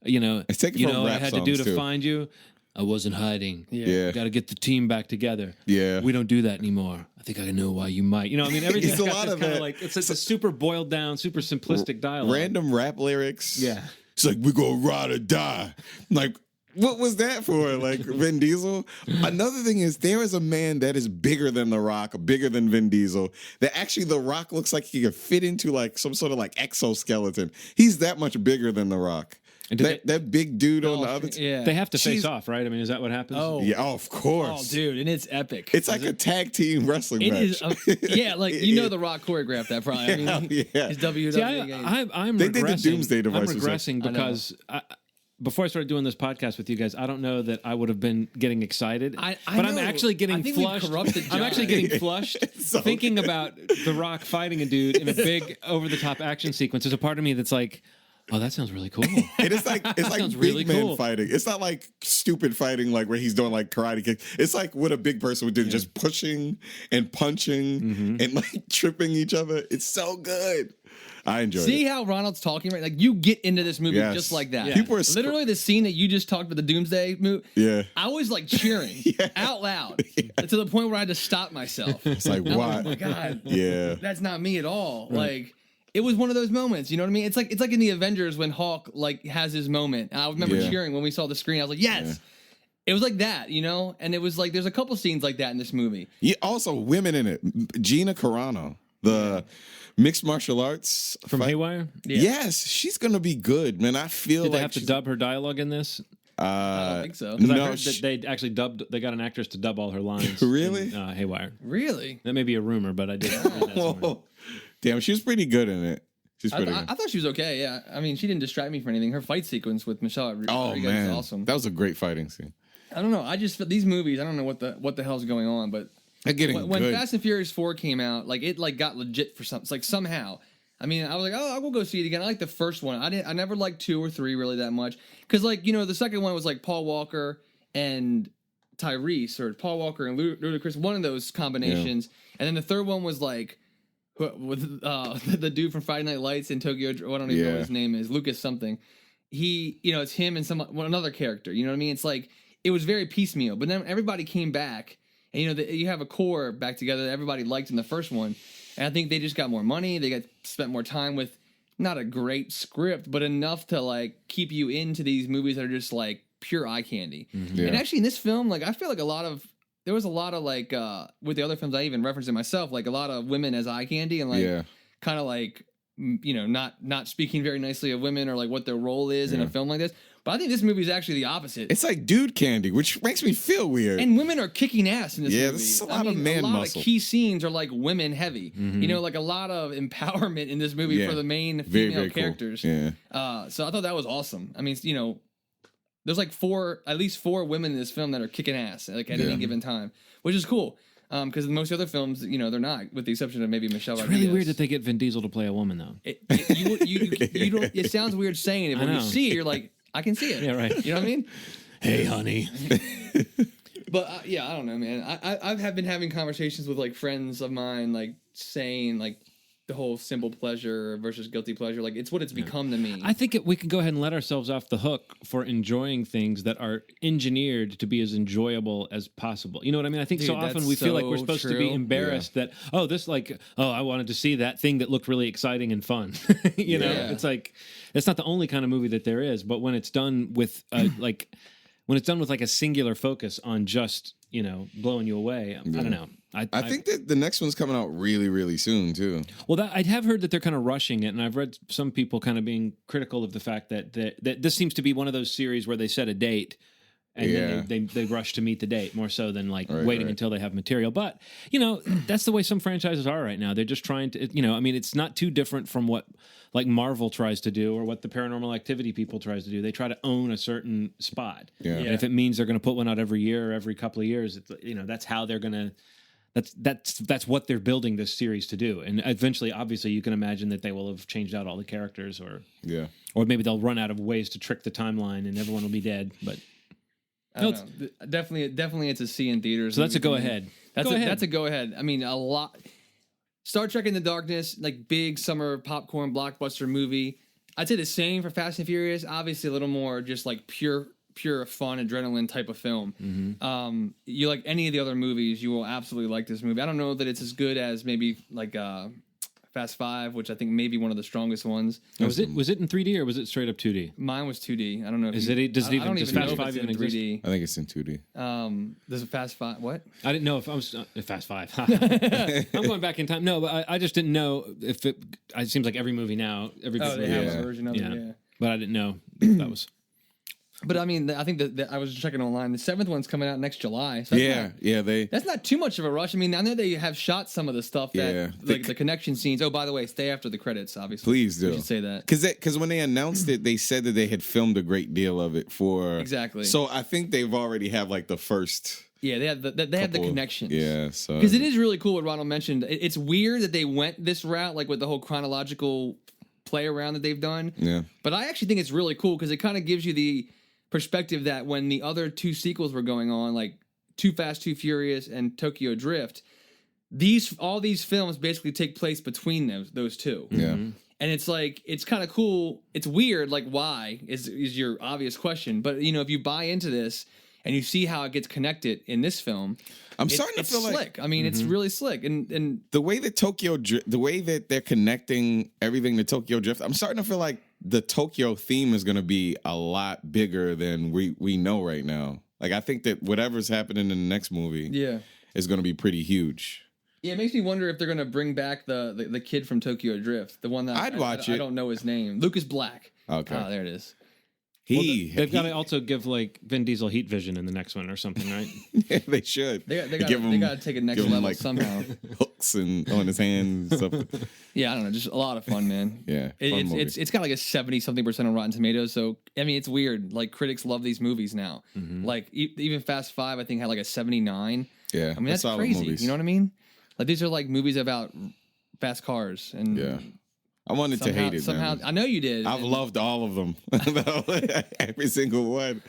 it's taken from rap what I had to do to songs, too. find you. I wasn't hiding. Yeah. Got to get the team back together. Yeah. We don't do that anymore. I think I know why you might. Everything's It's a got lot this of kind of that. like, it's a super boiled down, super simplistic dialogue. Random rap lyrics. Yeah. It's like, we're going to ride or die. Like, what was that for? Like, Vin Diesel? Another thing is, there is a man that is bigger than The Rock, bigger than Vin Diesel, that actually The Rock looks like he could fit into like some sort of like exoskeleton. He's that much bigger than The Rock. And That big dude on the other They have to face off, right? I mean, is that what happens? Yeah, of course. Oh, dude, and it's epic. It's like a tag team wrestling It match. is, like The Rock choreographed that probably. I mean, his WWE. See, game. I'm They regressing. did the Doomsday Device. I'm regressing because before I started doing this podcast with you guys, I don't know that I would have been getting excited. But I'm actually getting flushed. I'm actually getting flushed thinking about The Rock fighting a dude in a big over-the-top action sequence. There's a part of me that's like, oh, that sounds really cool. It's like big really man cool. fighting. It's not like stupid fighting, like where he's doing like karate kicks. It's like what a big person would do, just pushing and punching and like tripping each other. It's so good. I enjoyed it. See how Ronald's talking right? Like you get into this movie just like that. Yeah. People are literally the scene that you just talked about, the Doomsday movie. Yeah. I was like cheering out loud to the point where I had to stop myself. It's like, why? Oh my god. Yeah. That's not me at all. Like it was one of those moments, you know what I mean? It's like in the Avengers when Hulk like has his moment. I remember cheering when we saw the screen. I was like, yes. Yeah. It was like that, and it was like there's a couple scenes like that in this movie. Yeah, also women in it. Gina Carano, the mixed martial arts from Haywire. Yeah. Yes, she's gonna be good, man. I feel Did like they have to dub her dialogue in this? I don't think so. Because I heard that they actually dubbed. They got an actress to dub all her lines. Really? In, Haywire. Really? That may be a rumor, but I did read that somewhere. Damn, she was pretty good in it. She's pretty good. I thought she was okay. Yeah, I mean, she didn't distract me from anything. Her fight sequence with Michelle Rodriguez was awesome. That was a great fighting scene. I don't know. I just these movies. I don't know what the hell's going on, but they're getting when good. Fast and Furious 4 came out, like it like got legit for something. Like somehow. I mean, I was like, oh, I will go see it again. I like the first one. I never liked 2 or 3 really that much because, like, the second one was like Paul Walker and Tyrese, or Paul Walker and Ludacris, one of those combinations, and then the third one was like with the dude from Friday Night Lights in Tokyo. I don't even know what his name is, Lucas something. He, it's him and another character. You know what I mean? It's like it was very piecemeal, but then everybody came back, and you have a core back together that everybody liked in the first one. And I think they just got more money. They spent more time with not a great script, but enough to like keep you into these movies that are just like pure eye candy. Mm-hmm. Yeah. And actually in this film, like I feel like there was a lot of like with the other films I even referenced it myself, like a lot of women as eye candy and like kind of like not speaking very nicely of women or like what their role is in a film like this. But I think this movie is actually the opposite. It's like dude candy, which makes me feel weird. And women are kicking ass in this movie. Yeah, there's a lot of man muscle. A lot of key scenes are like women heavy. Mm-hmm. Like a lot of empowerment in this movie for the main female characters. Cool. Yeah. So I thought that was awesome. I mean, there's like at least four women in this film that are kicking ass like at any given time, which is cool. Because most other films, they're not, with the exception of maybe Michelle Rodriguez. It's really weird that they get Vin Diesel to play a woman, though. You don't. It sounds weird saying it, but when you see it, you're like, I can see it. Yeah, right. You know what I mean? Hey, honey. But I don't know, man. I have been having conversations with like friends of mine, like saying like the whole simple pleasure versus guilty pleasure, like it's what it's become to me. I think we can go ahead and let ourselves off the hook for enjoying things that are engineered to be as enjoyable as possible. You know what I mean? I think so often we feel like we're supposed to be embarrassed that I wanted to see that thing that looked really exciting and fun. It's like it's not the only kind of movie that there is, but when it's done with when it's done with like a singular focus on just blowing you away. I don't know. I think that the next one's coming out really, really soon too. Well, I have heard that they're kind of rushing it, and I've read some people kind of being critical of the fact that this seems to be one of those series where they set a date and then they rush to meet the date more so than waiting until they have material. But that's the way some franchises are right now. They're just trying to, it's not too different from what like Marvel tries to do or what the Paranormal Activity people tries to do. They try to own a certain spot, and if it means they're going to put one out every year or every couple of years, that's how they're going to. That's what they're building this series to do, and eventually, obviously, you can imagine that they will have changed out all the characters, or maybe they'll run out of ways to trick the timeline, and everyone will be dead. But I don't know. Definitely, it's a see in theaters. So that's a go ahead. That's a go ahead. I mean, a lot. Star Trek in the Darkness, like big summer popcorn blockbuster movie. I'd say the same for Fast and Furious. Obviously, a little more just like pure fun adrenaline type of film. You like any of the other movies, you will absolutely like this movie. I don't know that it's as good as maybe like Fast 5, which I think may be one of the strongest ones. Was it in 3D or was it straight up 2D? Mine was 2D. I don't know if does Fast 5 even exist? 3D. I think it's in 2D. Does a Fast 5 what? I didn't know if I was Fast 5. I'm going back in time. No, but I just didn't know if it seems like every movie now they have a version of it. Yeah. But I didn't know if that was. But I mean, I think that I was checking online. The 7th one's coming out next July. So that's not too much of a rush. I mean, I know they have shot some of the stuff that the connection scenes. Oh, by the way, stay after the credits. Obviously, please do. We should say that because when they announced it, they said that they had filmed a great deal of it for exactly. So I think they've already have like the first. Yeah, they have the connections. Yeah, so because it is really cool what Ronald mentioned. It's weird that they went this route, like with the whole chronological play around that they've done. Yeah, but I actually think it's really cool because it kind of gives you the perspective that when the other two sequels were going on, like Too Fast, Too Furious, and Tokyo Drift, all these films basically take place between those two. Yeah, and it's like it's kind of cool. It's weird, like why is your obvious question, but if you buy into this and you see how it gets connected in this film, I'm starting to feel slick. like I mean, it's really slick, and the way that the way that they're connecting everything to Tokyo Drift, I'm starting to feel like the Tokyo theme is going to be a lot bigger than we know right now. Like I think that whatever's happening in the next movie, is going to be pretty huge. Yeah, it makes me wonder if they're going to bring back the kid from Tokyo Drift, the one that I'd watch it. I don't know his name, Lucas Black. Okay, there it is. They've got to also give like Vin Diesel heat vision in the next one or something, right? Yeah, they should. They got to take it next level like somehow. Hooks and on his hands. Something. Yeah, I don't know. Just a lot of fun, man. Yeah, it's got like a 70-something% on Rotten Tomatoes. So I mean, it's weird. Like critics love these movies now. Like even Fast 5, I think had like a 79. Yeah, I mean that's crazy. Movies. You know what I mean? Like these are like movies about fast cars and. I wanted to hate it. Somehow, I know you did. I've loved all of them. Every single one.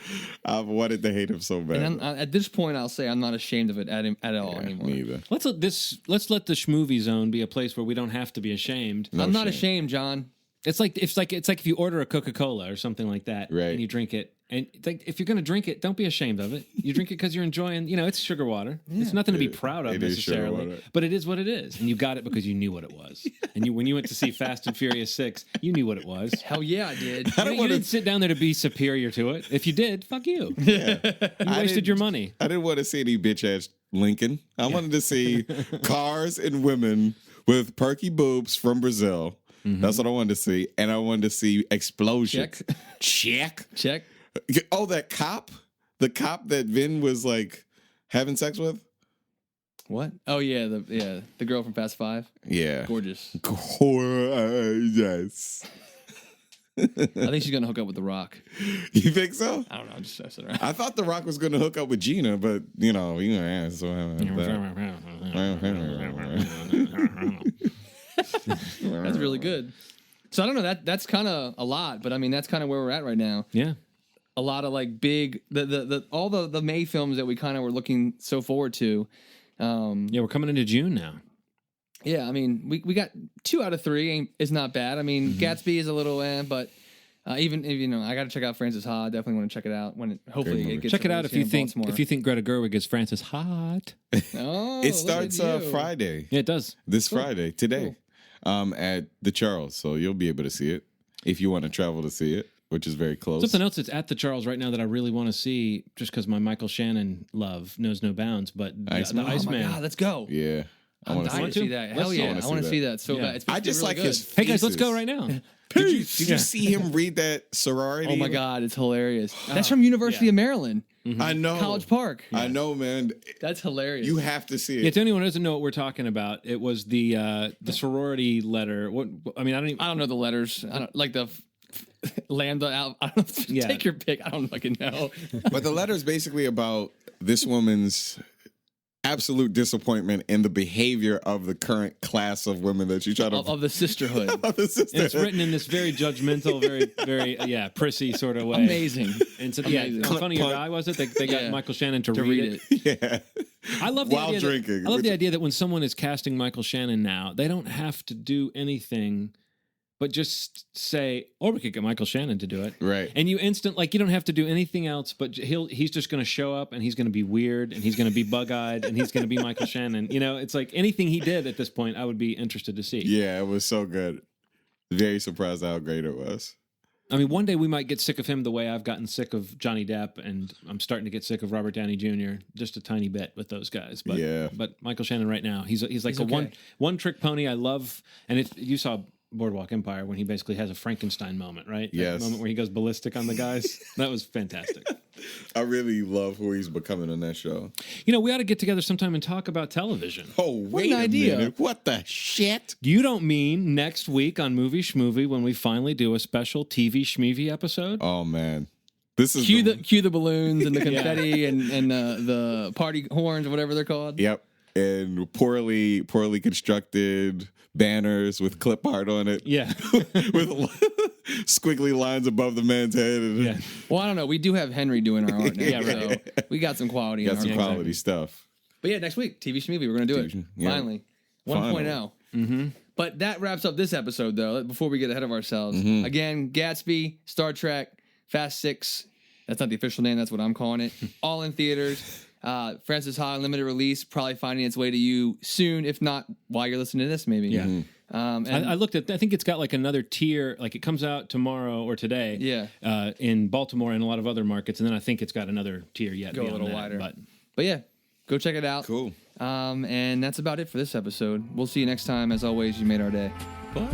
I've wanted to hate them so bad. And at this point, I'll say I'm not ashamed of it at all anymore. Me either. Let's let the Schmovie Zone be a place where we don't have to be ashamed. I'm not ashamed, John. It's like if you order a Coca-Cola or something like that, right, and you drink it. And if you're going to drink it, don't be ashamed of it. You drink it because you're enjoying, it's sugar water. Yeah. It's nothing to be proud of necessarily, but it is what it is. And you got it because you knew what it was. And when you went to see Fast and Furious 6, you knew what it was. Hell yeah, I did. You didn't sit down there to be superior to it. If you did, fuck you. Yeah. You wasted your money. I didn't want to see any bitch-ass Lincoln. I wanted to see cars and women with perky boobs from Brazil. That's what I wanted to see. And I wanted to see explosions. Check. Oh, that cop? The cop that Vin was like having sex with? What? Oh yeah, the girl from Fast 5. Yeah. Gorgeous. Gorgeous. I think she's gonna hook up with The Rock. You think so? I don't know. I'm just messing around. I thought The Rock was gonna hook up with Gina, but you know, so that's really good. So I don't know. That's kind of a lot, but I mean that's kind of where we're at right now. Yeah. A lot of like big all the May films that we kind of were looking so forward to. We're coming into June now. Yeah, I mean we got 2 out of 3 is not bad. I mean Gatsby is a little but even if I got to check out Frances Ha. I definitely want to check it out when hopefully it gets. Check it out if you think Greta Gerwig is Frances hot. Oh, it starts Friday. Yeah, it does. This Friday today, at the Charles. So you'll be able to see it if you want to travel to see it. which is very close. Something else that's at the Charles right now that I really want to see, just because my Michael Shannon love knows no bounds, but the Iceman? Oh Iceman. my God, let's go. Yeah. I'm dying to see that. Hell yeah. I want to see that so bad. It's I just really like good. his Hey guys, let's faces. go right now. Did you see him read that sorority? Oh my God, it's hilarious. That's from University of Maryland. I know. College Park. I know, man. That's hilarious. You have to see it. Yeah, to anyone who doesn't know what we're talking about, it was the sorority letter. What I mean, I don't know the letters. I don't like the lambda out. I don't know. Yeah. Take your pick. I don't fucking know. But the letter is basically about this woman's absolute disappointment in the behavior of the current class of women that you try to of the sisterhood. of the sister. And it's written in this very judgmental, very prissy sort of way. Amazing. And so yeah, how funny your guy was it? They got Yeah. Michael Shannon to read it. Yeah. I love the While idea drinking, I love which- the idea that when someone is casting Michael Shannon now, they don't have to do anything but just say, or we could get Michael Shannon to do it. Right. And you you don't have to do anything else, but he's just going to show up and he's going to be weird and he's going to be bug-eyed and he's going to be Michael Shannon. You know, it's like anything he did at this point, I would be interested to see. Yeah, it was so good. Very surprised how great it was. I mean, one day we might get sick of him the way I've gotten sick of Johnny Depp, and I'm starting to get sick of Robert Downey Jr. just a tiny bit with those guys. But Yeah. but Michael Shannon right now, he's like a okay. one trick pony. I love, and if you saw Boardwalk Empire when he basically has a Frankenstein moment, right? Yes. That moment where he goes ballistic on the guys. That was fantastic. I really love who he's becoming on that show. You know, we ought to get together sometime and talk about television. Oh, wait an a idea. minute. What the shit? You don't mean next week on Movie Schmovie when we finally do a special TV Schmovie episode? Oh, man. This is Cue the balloons and the confetti and the party horns or whatever they're called. Yep. And poorly constructed banners with clip art on it. Yeah. With squiggly lines above the man's head. And Yeah. Well, I don't know. We do have Henry doing our art now. Yeah, right. So we got some quality in got our some art. quality stuff. But yeah, next week, TV Schmovie, we're going to do it. Yeah. Finally. 1.0. Mm-hmm. But that wraps up this episode, though, before we get ahead of ourselves. Mm-hmm. Again, Gatsby, Star Trek, Fast 6. That's not the official name. That's what I'm calling it. All in theaters. Francis Ha, limited release, probably finding its way to you soon, if not while you're listening to this, maybe. Yeah. And I looked at. I think it's got like another tier. Like it comes out tomorrow or today. Yeah. In Baltimore and a lot of other markets, and then I think it's got another tier yet. Go a beyond little that, wider. But yeah, go check it out. Cool. And that's about it for this episode. We'll see you next time. As always, you made our day. But